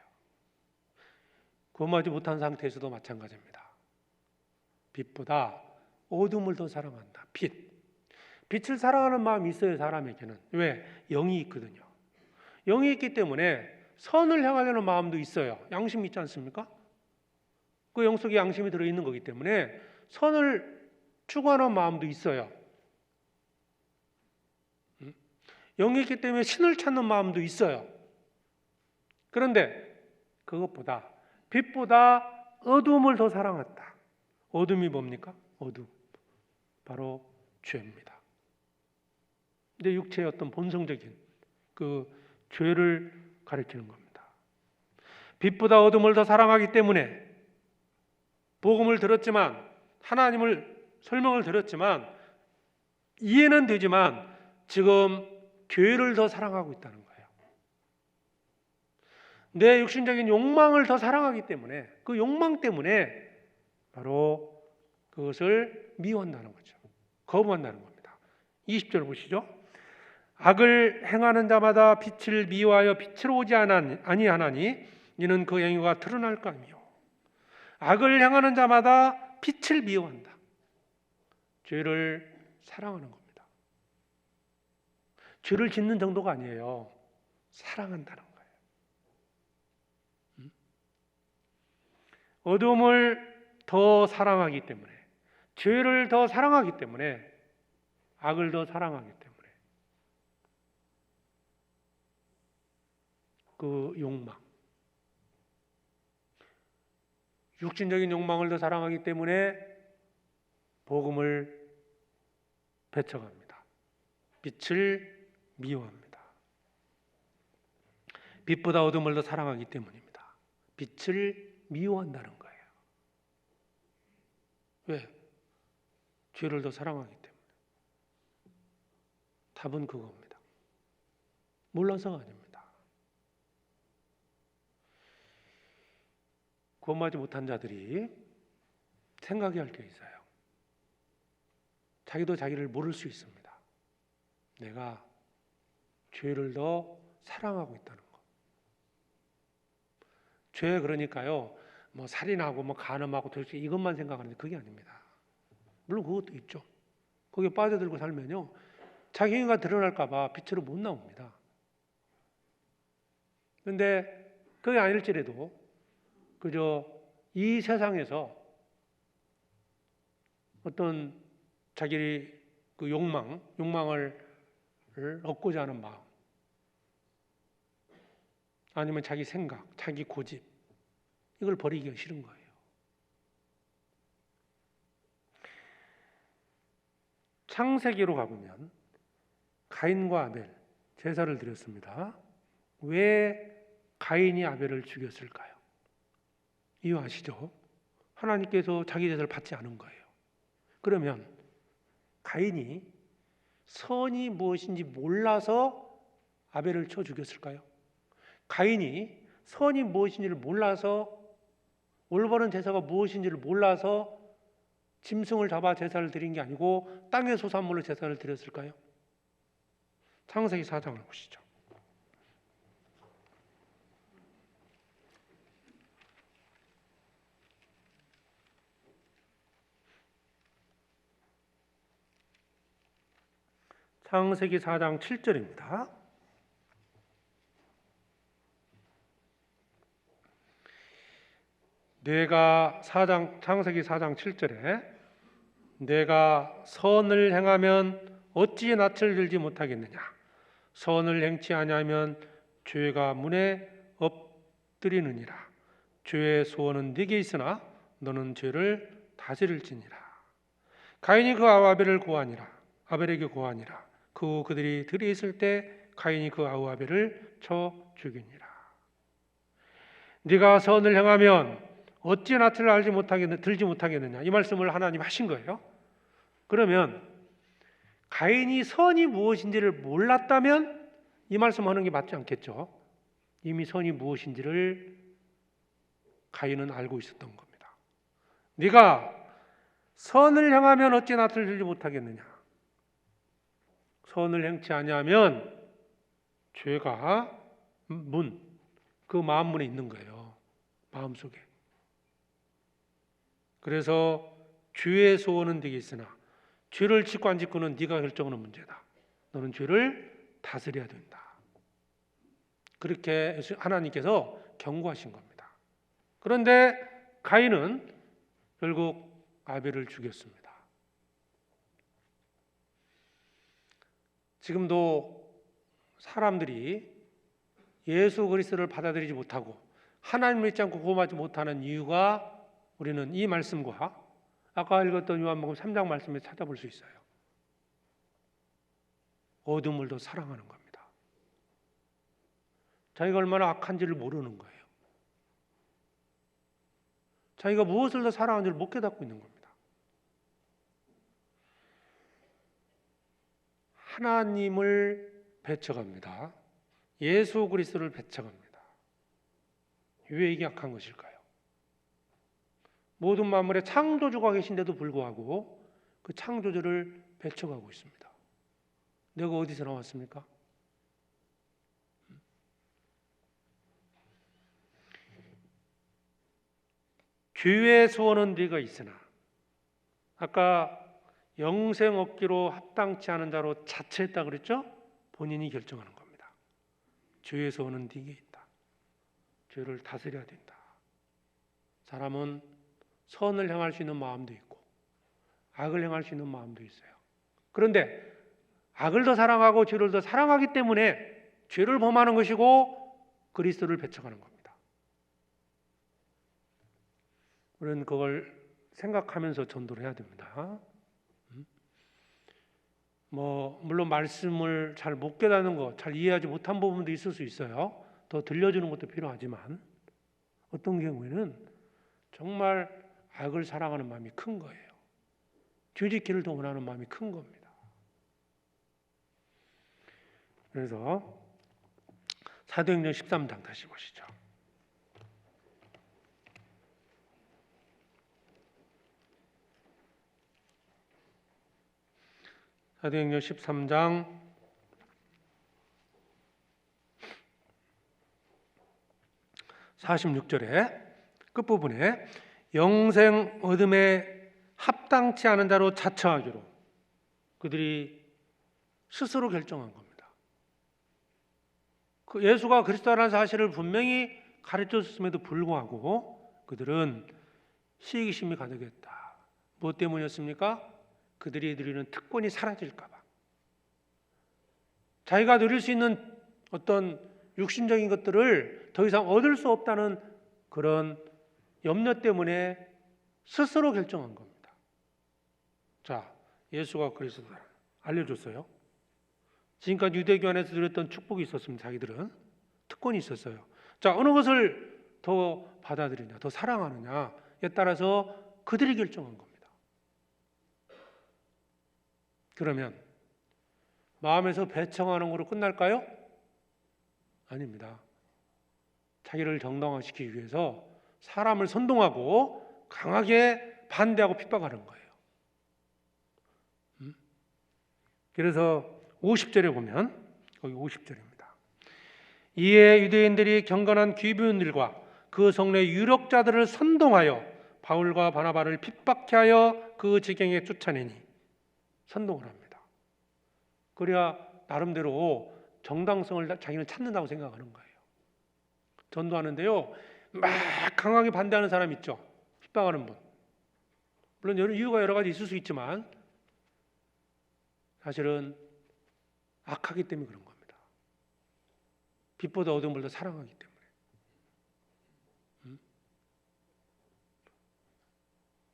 구원하지 못한 상태에서도 마찬가지입니다. 빛보다 어둠을 더 사랑한다. 빛을 사랑하는 마음이 있어요, 사람에게는. 왜? 영이 있거든요. 영이 있기 때문에 선을 향하려는 마음도 있어요. 양심이 있지 않습니까? 그 영 속에 양심이 들어있는 거기 때문에 선을 추구하는 마음도 있어요. 영이 있기 때문에 신을 찾는 마음도 있어요. 그런데 그것보다 빛보다 어둠을 더 사랑했다. 어둠이 뭡니까? 어둠. 바로 죄입니다. 내 육체의 어떤 본성적인 그 죄를 가리키는 겁니다. 빛보다 어둠을 더 사랑하기 때문에 복음을 들었지만, 하나님을 설명을 들었지만, 이해는 되지만 지금 죄를 더 사랑하고 있다는 거예요. 내 육신적인 욕망을 더 사랑하기 때문에, 그 욕망 때문에 바로 그것을 미워한다는 거죠. 거부한다는 겁니다. 20절 보시죠. 악을 행하는 자마다 빛을 미워하여 빛으로 오지 아니하나니 이는 그 행위가 드러날까 하며. 악을 행하는 자마다 빛을 미워한다. 죄를 사랑하는 겁니다. 죄를 짓는 정도가 아니에요. 사랑한다는 거예요. 어둠을 더 사랑하기 때문에, 죄를 더 사랑하기 때문에, 악을 더 사랑하기 때문에 그 욕망, 육신적인 욕망을 더 사랑하기 때문에 복음을 배척합니다. 빛을 미워합니다. 빛보다 어둠을 더 사랑하기 때문입니다. 빛을 미워한다는 거예요. 왜? 죄를 더 사랑하기 때문에. 답은 그겁니다. 몰라서가 아닙니다. 구원받지 못한 자들이 생각해야 할 게 있어요. 자기도 자기를 모를 수 있습니다. 내가 죄를 더 사랑하고 있다는 것. 죄 그러니까요, 뭐 살인하고 뭐 간음하고 도대체 이것만 생각하는데 그게 아닙니다. 물론 그것도 있죠. 거기에 빠져들고 살면요, 자기 행위가 드러날까봐 빛으로 못 나옵니다. 그런데 그게 아닐지라도 그저 이 세상에서 어떤 자기 그 욕망을 얻고자 하는 마음, 아니면 자기 생각, 자기 고집, 이걸 버리기가 싫은 거예요. 창세기로 가보면 가인과 아벨 제사를 드렸습니다. 왜 가인이 아벨을 죽였을까요? 이유 아시죠? 하나님께서 자기 제사를 받지 않은 거예요. 그러면 가인이 선이 무엇인지 몰라서 아벨을 쳐 죽였을까요? 가인이 선이 무엇인지를 몰라서, 올바른 제사가 무엇인지를 몰라서 짐승을 잡아 제사를 드린 게 아니고 땅의 소산물로 제사를 드렸을까요? 창세기 4장을 보시죠. 창세기 4장 7절입니다. 창세기 4장 7절에 내가 선을 행하면 어찌 낯을 들지 못하겠느냐. 선을 행치 아니하면 죄가 문에 엎드리느니라. 죄의 소원은 네게 있으나 너는 죄를 다스릴지니라. 가인이 그 아우 아벨에게 고하니라. 그들이 들이 있을 때 가인이 그 아우 아벨을 쳐 죽이니라. 네가 선을 행하면 어찌 낯을 들지 못하겠느냐. 이 말씀을 하나님 하신 거예요. 그러면 가인이 선이 무엇인지를 몰랐다면 이 말씀하는 게 맞지 않겠죠. 이미 선이 무엇인지를 가인은 알고 있었던 겁니다. 네가 선을 행하면 어찌 낯을 들지 못하겠느냐. 선을 행치 아니하면 죄가 그 마음문에 있는 거예요. 마음속에. 그래서 죄의 소원은 네게 있으나 죄를 짓고 안 짓고는 네가 결정하는 문제다. 너는 죄를 다스려야 된다. 그렇게 하나님께서 경고하신 겁니다. 그런데 가인은 결국 아벨을 죽였습니다. 지금도 사람들이 예수 그리스도를 받아들이지 못하고 하나님을 믿지 않고 구원받지 못하는 이유가 우리는 이 말씀과 아까 읽었던 요한복음 3장 말씀에 찾아볼 수 있어요. 어둠을 더 사랑하는 겁니다. 자기가 얼마나 악한지를 모르는 거예요. 자기가 무엇을 더 사랑하는지를 못 깨닫고 있는 겁니다. 하나님을 배척합니다. 예수 그리스도를 배척합니다. 왜 이게 악한 것일까요? 모든 만물의 창조주가 계신데도 불구하고 그 창조주를 배척하고 있습니다. 내가 어디서 나왔습니까? 죄의 소원은 네가 있으나 아까 영생 얻기로 합당치 않은 자로 자처했다 그랬죠? 본인이 결정하는 겁니다. 죄의 소원은 네게 있다. 죄를 다스려야 된다. 사람은 선을 행할 수 있는 마음도 있고 악을 행할 수 있는 마음도 있어요. 그런데 악을 더 사랑하고 죄를 더 사랑하기 때문에 죄를 범하는 것이고 그리스도를 배척하는 겁니다. 우리는 그걸 생각하면서 전도를 해야 됩니다. 물론 말씀을 잘 못 깨닫는 것, 잘 이해하지 못한 부분도 있을 수 있어요. 더 들려주는 것도 필요하지만 어떤 경우에는 정말 악을 사랑하는 마음이 큰 거예요. 죄짓기를 더 원하는 마음이 큰 겁니다. 그래서 사도행전 13장 다시 보시죠. 사도행전 13장 46절에 끝부분에 영생 얻음에 합당치 않은 자로 자처하기로 그들이 스스로 결정한 겁니다. 그 예수가 그리스도라는 사실을 분명히 가르쳐줬음에도 불구하고 그들은 시기심이 가득했다. 무엇 때문이었습니까? 그들이 누리는 특권이 사라질까 봐. 자기가 누릴 수 있는 어떤 육신적인 것들을 더 이상 얻을 수 없다는 그런 염려 때문에 스스로 결정한 겁니다. 자, 예수가 그리스도다 알려줬어요. 지금까지 유대교 안에서 누렸던 축복이 있었습니다. 자기들은 특권이 있었어요. 자, 어느 것을 더 받아들이냐, 더 사랑하느냐에 따라서 그들이 결정한 겁니다. 그러면 마음에서 배척하는 것으로 끝날까요? 아닙니다. 자기를 정당화시키기 위해서 사람을 선동하고 강하게 반대하고 핍박하는 거예요. 그래서 50절에 보면 거기 50절입니다. 이에 유대인들이 경건한 귀부인들과 그 성내 유력자들을 선동하여 바울과 바나바를 핍박케 하여 그 지경에 쫓아내니 선동을 합니다. 그래야 나름대로 정당성을 자기는 찾는다고 생각하는 거예요. 전도하는데요, 막 강하게 반대하는 사람 있죠. 핍박하는 분. 물론 이유가 여러 가지 있을 수 있지만 사실은 악하기 때문에 그런 겁니다. 빛보다 어둠을 더 사랑하기 때문에.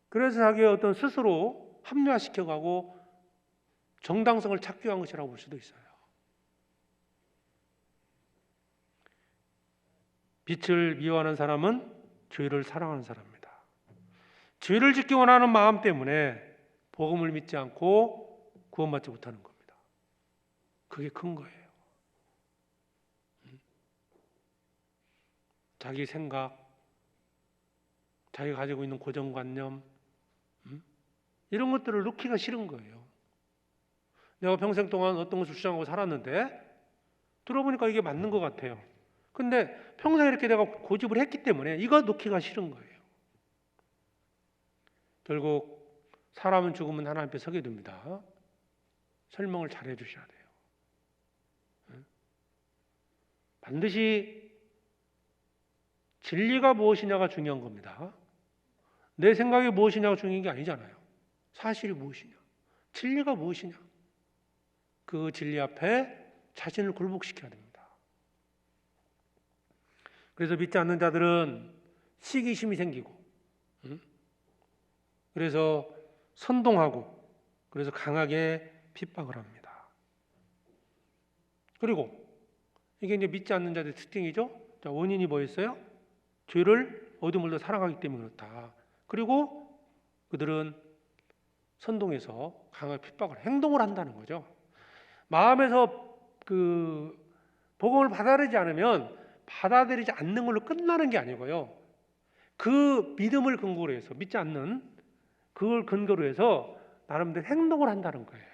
그래서 자기의 어떤 스스로 합리화시켜가고 정당성을 찾기 위한 것이라고 볼 수도 있어요. 빛을 미워하는 사람은 죄를 사랑하는 사람입니다. 죄를 짓기 원하는 마음 때문에 복음을 믿지 않고 구원받지 못하는 겁니다. 그게 큰 거예요. 자기 생각, 자기가 가지고 있는 고정관념, 이런 것들을 놓기가 싫은 거예요. 내가 평생 동안 어떤 것을 주장하고 살았는데 들어보니까 이게 맞는 것 같아요. 근데 평생 이렇게 내가 고집을 했기 때문에 이거 놓기가 싫은 거예요. 결국 사람은 죽으면 하나님 앞에 서게 됩니다. 설명을 잘 해주셔야 돼요. 반드시 진리가 무엇이냐가 중요한 겁니다. 내 생각이 무엇이냐가 중요한 게 아니잖아요. 사실이 무엇이냐, 진리가 무엇이냐, 그 진리 앞에 자신을 굴복시켜야 됩니다. 그래서 믿지 않는 자들은 시기심이 생기고, 그래서 선동하고, 그래서 강하게 핍박을 합니다. 그리고 이게 이제 믿지 않는 자들의 특징이죠. 자, 원인이 뭐였어요? 죄를 어둠을 더 사랑하기 때문에 그렇다. 그리고 그들은 선동해서 강하게 핍박을, 행동을 한다는 거죠. 마음에서 그 복음을 받아들이지 않으면 받아들이지 않는 걸로 끝나는 게 아니고요. 그 믿음을 근거로 해서, 믿지 않는 그걸 근거로 해서 나름대로 행동을 한다는 거예요.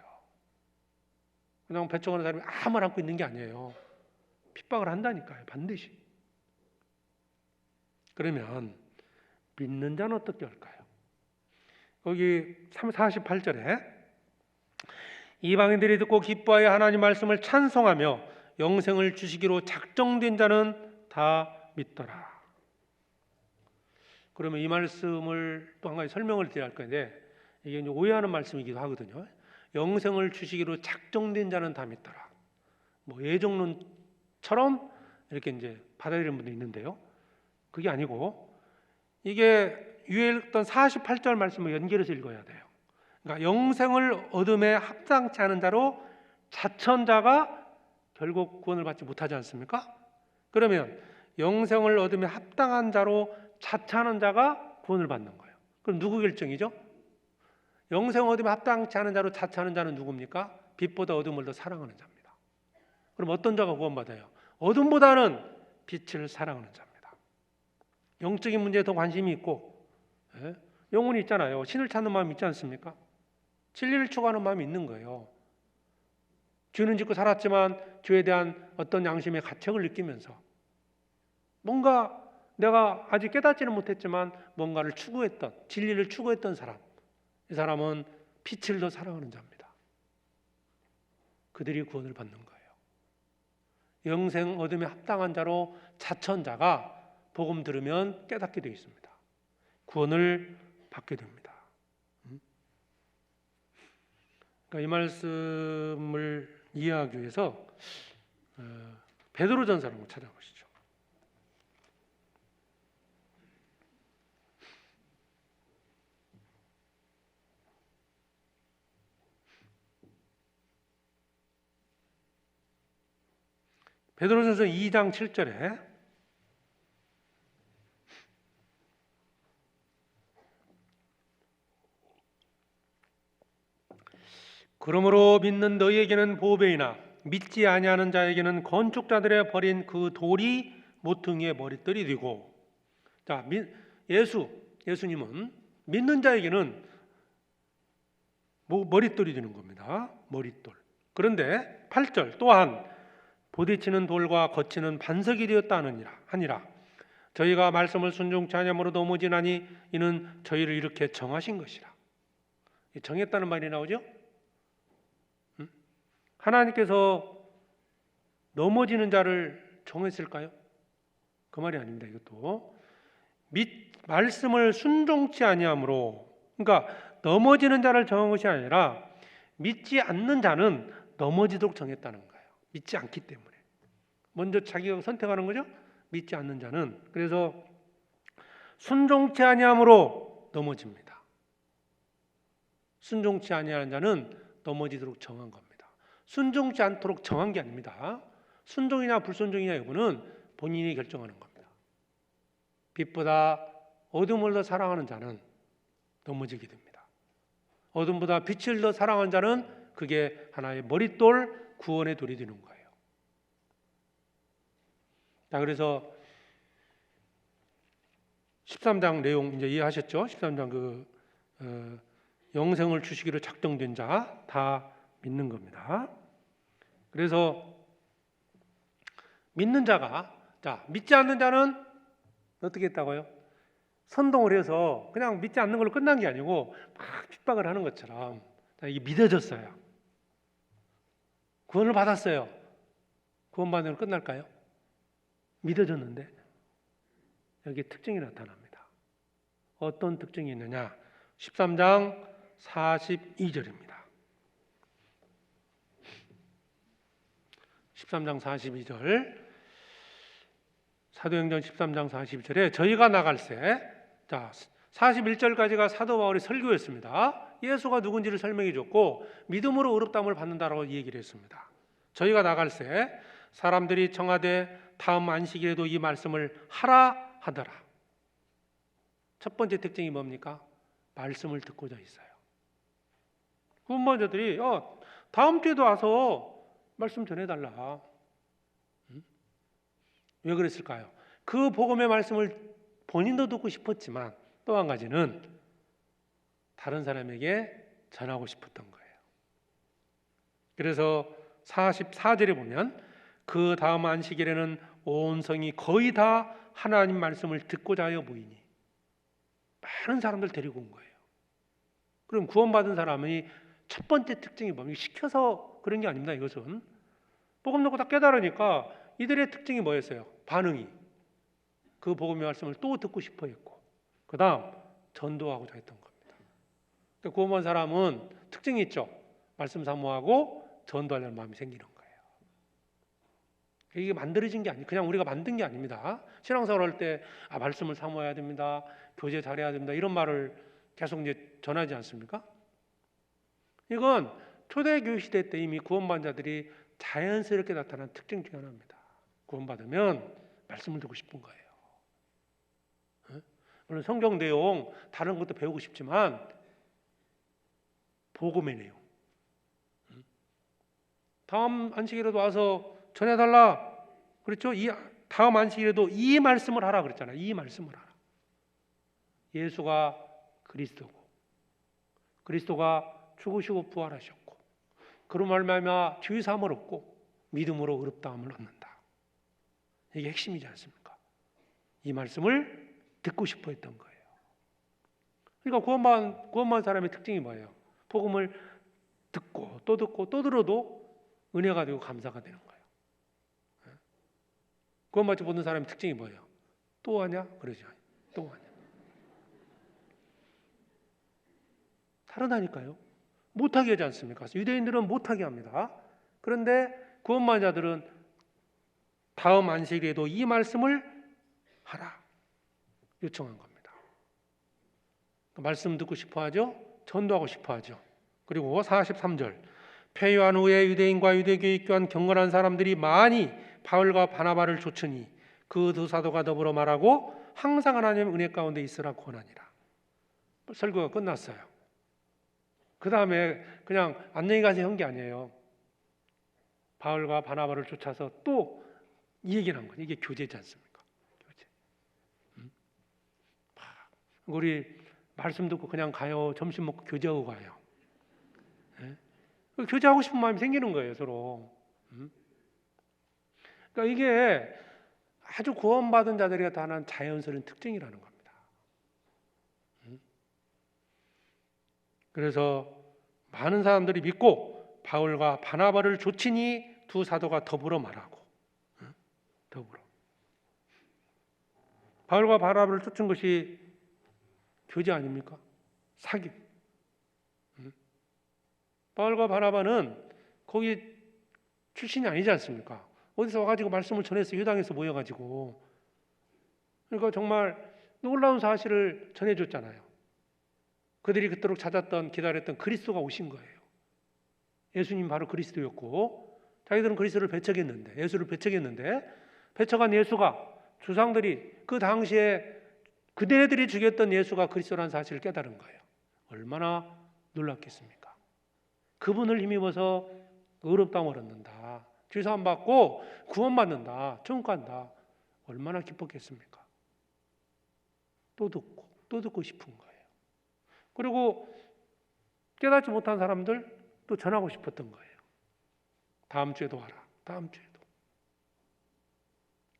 그냥 배척하는 사람이 아무 말 안고 있는 게 아니에요. 핍박을 한다니까요, 반드시. 그러면 믿는 자는 어떻게 할까요? 거기 48절에 이방인들이 듣고 기뻐하여 하나님 말씀을 찬송하며 영생을 주시기로 작정된 자는 다 믿더라. 그러면 이 말씀을 또 한 가지 설명을 드려야 할 건데, 이게 이제 오해하는 말씀이기도 하거든요. 영생을 주시기로 작정된 자는 다 믿더라. 뭐 예정론처럼 이렇게 이제 받아들이는 분도 있는데요. 그게 아니고, 이게 위에 읽던 48절 말씀을 연결해서 읽어야 돼요. 그러니까 영생을 얻음에 합당치 않은 자로 자천자가 결국 구원을 받지 못하지 않습니까? 그러면 영생을 얻음에 합당한 자로 자처하는 자가 구원을 받는 거예요. 그럼 누구 결정이죠? 영생 얻음에 합당치 않은 자로 자처하는 자는 누굽니까? 빛보다 어둠을 더 사랑하는 자입니다. 그럼 어떤 자가 구원받아요? 어둠보다는 빛을 사랑하는 자입니다. 영적인 문제에 더 관심이 있고, 영혼이 있잖아요. 신을 찾는 마음이 있지 않습니까? 진리를 추구하는 마음이 있는 거예요. 죄는 짓고 살았지만 죄에 대한 어떤 양심의 가책을 느끼면서 뭔가 내가 아직 깨닫지는 못했지만 뭔가를 추구했던, 진리를 추구했던 사람, 이 사람은 빛을 더 사랑하는 자입니다. 그들이 구원을 받는 거예요. 영생 얻음에 합당한 자로 자처한 자가 복음 들으면 깨닫게 되어 있습니다. 구원을 받게 됩니다. 그러니까 이 말씀을 이해하기 위해서 베드로전서를 한번 찾아보시죠. 베드로전서 2장 7절에 그러므로 믿는 너희에게는 보배이나 믿지 아니하는 자에게는 건축자들의 버린 그 돌이 모퉁이의 머릿돌이 되고, 자, 예수님은 믿는 자에게는 머릿돌이 되는 겁니다. 머릿돌. 그런데 8절 또한 부딪히는 돌과 거치는 반석이 되었다 하니라. 저희가 말씀을 순종치 아니함으로 넘어지나니 이는 저희를 이렇게 정하신 것이라. 정했다는 말이 나오죠? 하나님께서 넘어지는 자를 정했을까요? 그 말이 아닙니다. 이것도 말씀을 순종치 아니함으로, 그러니까 넘어지는 자를 정한 것이 아니라 믿지 않는 자는 넘어지도록 정했다는 거예요. 믿지 않기 때문에 먼저 자기가 선택하는 거죠. 믿지 않는 자는. 그래서 순종치 아니함으로 넘어집니다. 순종치 아니하는 자는 넘어지도록 정한 겁니다. 순종치 않도록 정한 게 아닙니다. 순종이냐 불순종이냐 여부는 본인이 결정하는 겁니다. 빛보다 어둠을 더 사랑하는 자는 넘어지게 됩니다. 어둠보다 빛을 더 사랑하는 자는 그게 하나의 머릿돌, 구원의 돌이 되는 거예요. 자, 그래서 13장 내용 이제 이해하셨죠? 13장 영생을 주시기로 작정된 자 다 믿는 겁니다. 그래서 믿는 자가, 믿지 않는 자는 어떻게 했다고요? 선동을 해서 그냥 믿지 않는 걸로 끝난 게 아니고 막 핍박을 하는 것처럼 이게 믿어졌어요. 구원을 받았어요. 구원받으면 끝날까요? 믿어졌는데 여기에 특징이 나타납니다. 어떤 특징이 있느냐? 13장 42절입니다. 13장 42절, 사도행전 13장 42절에 저희가 나갈새, 41절까지가 사도 바울의 설교였습니다. 예수가 누군지를 설명해 줬고 믿음으로 의롭다함을 받는다라고 얘기를 했습니다. 저희가 나갈새 사람들이 청하되 다음 안식일에도 이 말씀을 하라 하더라. 첫 번째 특징이 뭡니까? 말씀을 듣고자 있어요. 구원받은 자들이 다음 주에도 와서 말씀 전해달라. 왜 그랬을까요? 그 복음의 말씀을 본인도 듣고 싶었지만 또 한 가지는 다른 사람에게 전하고 싶었던 거예요. 그래서 44절에 보면 그 다음 안식일에는 온 성이 거의 다 하나님 말씀을 듣고자 하여 모이니 많은 사람들 데리고 온 거예요. 그럼 구원받은 사람이 첫 번째 특징이 뭡니까? 시켜서 그런 게 아닙니다. 이것은 복음 듣고 다 깨달으니까 이들의 특징이 뭐였어요? 반응이 그 복음의 말씀을 또 듣고 싶어 했고 그 다음 전도하고자 했던 겁니다. 그러니까 구원받은 사람은 특징이 있죠. 말씀 사모하고 전도하려는 마음이 생기는 거예요. 이게 만들어진 게 아니에요. 그냥 우리가 만든 게 아닙니다. 신앙생활 할 때 말씀을 사모해야 됩니다. 교제 잘해야 됩니다. 이런 말을 계속 이제 전하지 않습니까? 이건 초대교회 시대 때 이미 구원받은 자들이 자연스럽게 나타난 특징 중에 하나입니다. 구원받으면 말씀을 듣고 싶은 거예요. 물론 성경 내용 다른 것도 배우고 싶지만 복음의 내용, 다음 안식일에도 와서 전해달라 그렇죠? 이 다음 안식일에도 이 말씀을 하라 그랬잖아요. 이 말씀을 하라. 예수가 그리스도고 그리스도가 죽으시고 부활하셨고 그로 말미암아 죄 사함을 얻고 믿음으로 의롭다함을 얻는다. 이게 핵심이지 않습니까? 이 말씀을 듣고 싶어 했던 거예요. 그러니까 구원받은 사람의 특징이 뭐예요? 복음을 듣고 또 들어도 은혜가 되고 감사가 되는 거예요. 구원받지 못한 사람의 특징이 뭐예요? 또 하냐? 그러죠. 또 하냐? 다르다니까요. 못하게 하지 않습니까? 유대인들은 못하게 합니다. 그런데 구원받은 자들은 다음 안식일에도 이 말씀을 하라 요청한 겁니다. 말씀 듣고 싶어 하죠. 전도하고 싶어 하죠. 그리고 43절 폐위한 후에 유대인과 유대교에 입교한 경건한 사람들이 많이 바울과 바나바를 좇으니 그 두 사도가 더불어 말하고 항상 하나님 은혜 가운데 있으라 권하니라. 설교가 끝났어요. 그 다음에 그냥 안녕히 가세요 한 게 아니에요. 바울과 바나바를 쫓아서 또 이 얘기를 한 거예요. 이게 교제지 않습니까? 교제. 우리 말씀 듣고 그냥 가요. 점심 먹고 교제하고 가요. 네? 교제하고 싶은 마음이 생기는 거예요, 서로. 그러니까 이게 아주 구원받은 자들이 나타난 자연스러운 특징이라는 겁니다. 그래서 많은 사람들이 믿고 바울과 바나바를 좇으니 두 사도가 더불어 말하고 더불어 바울과 바나바를 쫓은 것이 교제 아닙니까? 사귑. 바울과 바나바는 거기 출신이 아니지 않습니까? 어디서 와가지고 말씀을 전해서 회당에서 모여가지고 그러니까 정말 놀라운 사실을 전해줬잖아요. 그들이 그토록 찾았던 기다렸던 그리스도가 오신 거예요. 예수님 바로 그리스도였고 자기들은 그리스도를 배척했는데 예수를 배척했는데 배척한 예수가 조상들이 그 당시에 그들이 죽였던 예수가 그리스도라는 사실을 깨달은 거예요. 얼마나 놀랐겠습니까? 그분을 힘입어서 의롭다함을 얻는다. 죄사함 받고 구원받는다. 천국 간다. 얼마나 기뻤겠습니까? 또 듣고 싶은 거예요. 그리고 깨닫지 못한 사람들 또 전하고 싶었던 거예요. 다음 주에도 와라. 다음 주에도.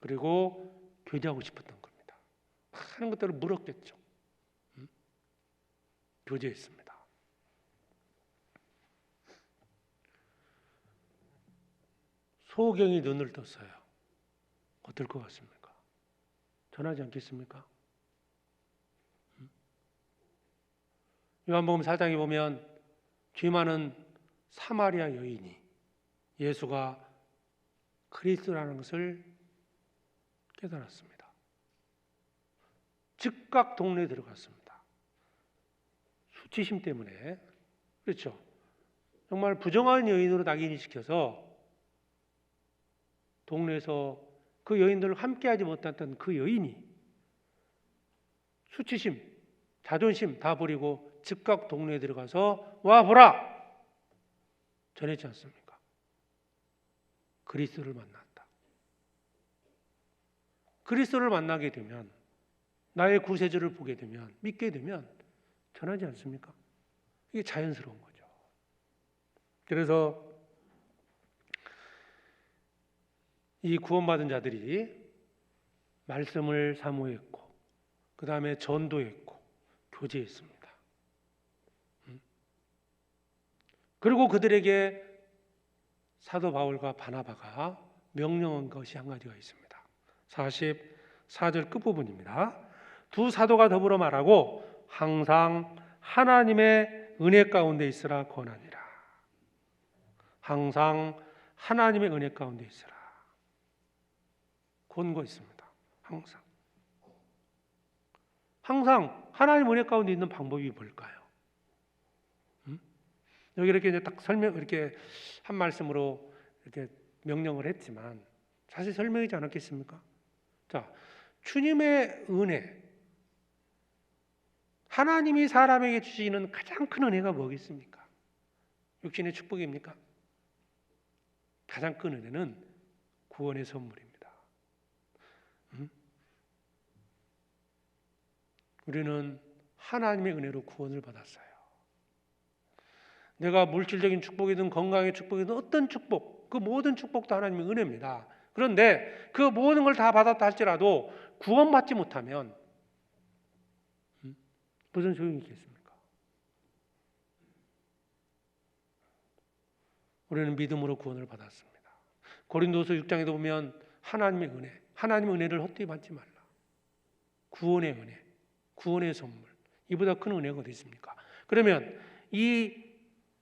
그리고 교제하고 싶었던 겁니다. 많은 것들을 물었겠죠. 교제했습니다. 소경이 눈을 떴어요. 어떨 것 같습니까? 전하지 않겠습니까? 요한복음 4장에 보면 죄 많은 사마리아 여인이 예수가 그리스도라는 것을 깨달았습니다. 즉각 동네에 들어갔습니다. 수치심 때문에. 그렇죠. 정말 부정한 여인으로 낙인시켜서 동네에서 그 여인들을 함께하지 못했던 그 여인이 수치심, 자존심 다 버리고 즉각 동네에 들어가서 와 보라! 전했지 않습니까? 그리스도를 만났다. 그리스도를 만나게 되면, 나의 구세주를 보게 되면, 믿게 되면 전하지 않습니까? 이게 자연스러운 거죠. 그래서 이 구원받은 자들이 말씀을 사모했고, 그 다음에 전도했고, 교제했습니다. 그리고 그들에게 사도 바울과 바나바가 명령한 것이 한 가지가 있습니다. 44절 끝부분입니다. 두 사도가 더불어 말하고 항상 하나님의 은혜 가운데 있으라 권하니라. 항상 하나님의 은혜 가운데 있으라. 권고했습니다. 항상 하나님 은혜 가운데 있는 방법이 뭘까요? 여기 이렇게 이제 딱 이렇게 한 말씀으로 이렇게 명령을 했지만 사실 설명이지 않았겠습니까? 자, 주님의 은혜, 하나님이 사람에게 주시는 가장 큰 은혜가 뭐겠습니까? 육신의 축복입니까? 가장 큰 은혜는 구원의 선물입니다. 우리는 하나님의 은혜로 구원을 받았어요. 내가 물질적인 축복이든 건강의 축복이든 어떤 축복, 그 모든 축복도 하나님의 은혜입니다. 그런데 그 모든 걸 다 받았다 할지라도 구원받지 못하면 무슨 소용이 있겠습니까? 우리는 믿음으로 구원을 받았습니다. 고린도서 6장에도 보면 하나님의 은혜, 하나님의 은혜를 헛되이 받지 말라. 구원의 은혜, 구원의 선물, 이보다 큰 은혜가 어디 있습니까? 그러면 이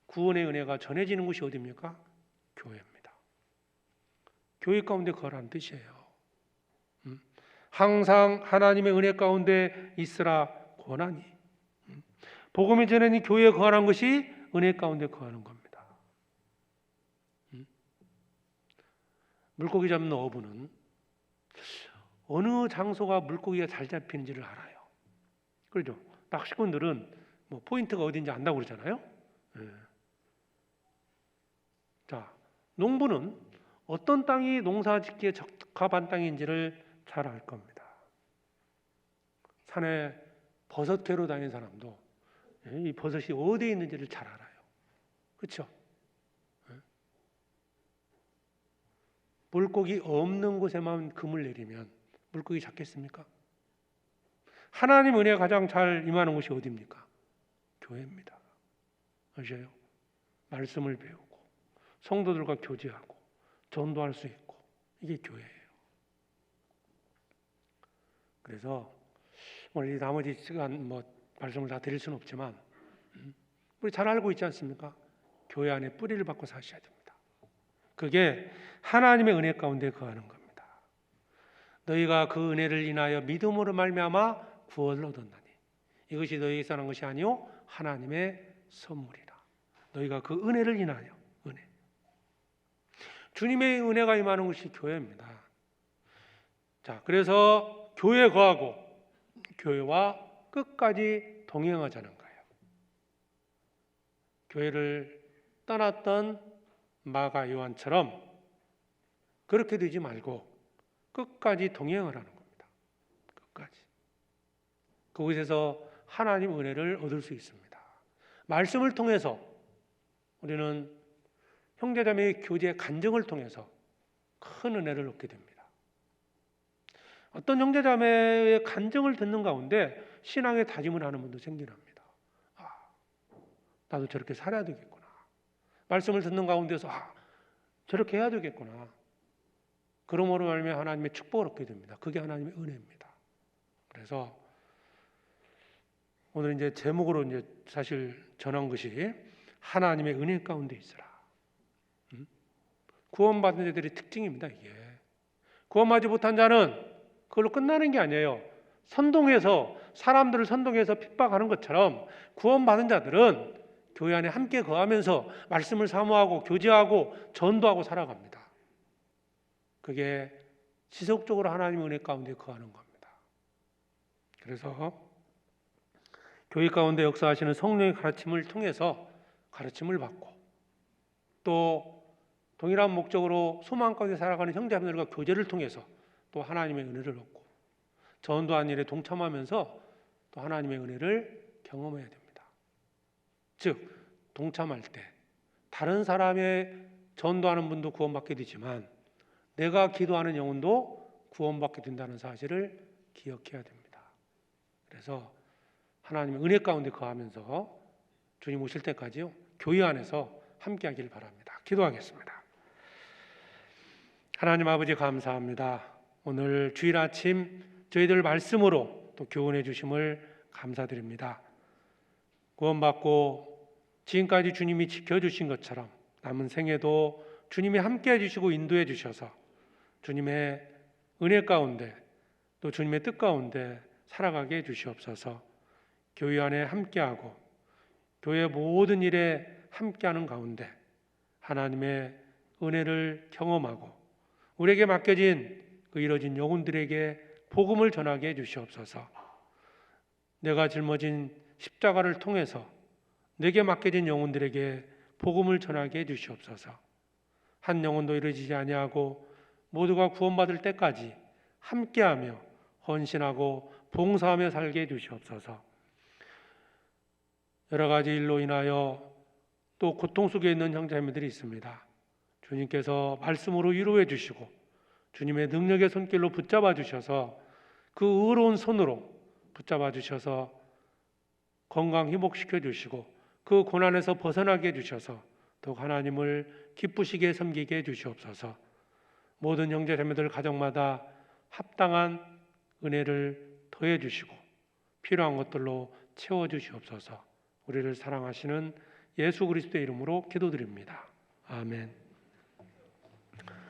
구원의 은혜가 전해지는 곳이 어디입니까? 교회입니다. 교회 가운데 거라는 뜻이에요. 항상 하나님의 은혜 가운데 있으라 권하니. 복음이 전해진 교회에 거하는 것이 은혜 가운데 거하는 겁니다. 물고기 잡는 어부는 어느 장소가 물고기가 잘 잡히는지를 알아요. 그렇죠? 낚시꾼들은 뭐 포인트가 어딘지 안다고 그러잖아요. 자, 농부는 어떤 땅이 농사 짓기에 적합한 땅인지를 잘 알 겁니다. 산에 버섯 캐러 다니는 사람도 이 버섯이 어디에 있는지를 잘 알아요. 그렇죠? 물고기 없는 곳에만 금을 내리면 물고기 잡겠습니까? 하나님 은혜가 가장 잘 임하는 곳이 어디입니까? 교회입니다. 아시죠? 말씀을 배우고 성도들과 교제하고 전도할 수 있고 이게 교회예요. 그래서 오늘 이 나머지 시간 말씀을 다 드릴 수는 없지만 우리 잘 알고 있지 않습니까? 교회 안에 뿌리를 받고 사셔야 됩니다. 그게 하나님의 은혜 가운데 거하는 겁니다. 너희가 그 은혜를 인하여 믿음으로 말미암아 구원을 얻었나니 이것이 너희에게서 난 것이 아니요 하나님의 선물이라. 너희가 그 은혜를 인하여 은혜. 주님의 은혜가 임하는 것이 교회입니다. 자, 그래서 교회에 거하고 교회와 끝까지 동행하자는 거예요. 교회를 떠났던 마가 요한처럼 그렇게 되지 말고 끝까지 동행하라는 겁니다. 끝까지. 그곳에서 하나님 은혜를 얻을 수 있습니다. 말씀을 통해서 우리는 형제자매의 교제 간증을 통해서 큰 은혜를 얻게 됩니다. 어떤 형제자매의 간증을 듣는 가운데 신앙의 다짐을 하는 분도 생겨납니다. 나도 저렇게 살아야 되겠구나. 말씀을 듣는 가운데서 저렇게 해야 되겠구나. 그러므로 말미암아 하나님의 축복을 얻게 됩니다. 그게 하나님의 은혜입니다. 그래서 오늘 이제 제목으로 이제 사실 전한 것이 하나님의 은혜 가운데 있으라. 구원받은 자들의 특징입니다. 이게 구원받지 못한 자는 그걸로 끝나는 게 아니에요. 선동해서 사람들을 선동해서 핍박하는 것처럼 구원받은 자들은 교회 안에 함께 거하면서 말씀을 사모하고 교제하고 전도하고 살아갑니다. 그게 지속적으로 하나님의 은혜 가운데 거하는 겁니다. 그래서 교회 가운데 역사하시는 성령의 가르침을 통해서 가르침을 받고 또 동일한 목적으로 소망 가운데 살아가는 형제자매들과 교제를 통해서 또 하나님의 은혜를 얻고 전도한 일에 동참하면서 또 하나님의 은혜를 경험해야 됩니다. 즉 동참할 때 다른 사람의 전도하는 분도 구원받게 되지만 내가 기도하는 영혼도 구원받게 된다는 사실을 기억해야 됩니다. 그래서 하나님의 은혜 가운데 거하면서 주님 오실 때까지요 교회 안에서 함께하길 바랍니다. 기도하겠습니다. 하나님 아버지 감사합니다. 오늘 주일 아침 저희들 말씀으로 또 교훈해 주심을 감사드립니다. 구원받고 지금까지 주님이 지켜주신 것처럼 남은 생에도 주님이 함께해 주시고 인도해 주셔서 주님의 은혜 가운데 또 주님의 뜻 가운데 살아가게 해 주시옵소서. 교회 안에 함께하고 교회 모든 일에 함께하는 가운데 하나님의 은혜를 경험하고 우리에게 맡겨진 그 이뤄진 영혼들에게 복음을 전하게 해 주시옵소서. 내가 짊어진 십자가를 통해서 내게 맡겨진 영혼들에게 복음을 전하게 해 주시옵소서. 한 영혼도 이루어지지 아니하고 모두가 구원받을 때까지 함께하며 헌신하고 봉사하며 살게 해 주시옵소서. 여러 가지 일로 인하여 또 고통 속에 있는 형제자매들이 있습니다. 주님께서 말씀으로 위로해 주시고 주님의 능력의 손길로 붙잡아 주셔서 그 의로운 손으로 붙잡아 주셔서 건강 회복시켜 주시고 그 고난에서 벗어나게 해 주셔서 더욱 하나님을 기쁘시게 섬기게 해 주시옵소서. 모든 형제자매들 가정마다 합당한 은혜를 더해 주시고 필요한 것들로 채워 주시옵소서. 우리를 사랑하시는 예수 그리스도의 이름으로 기도드립니다. 아멘.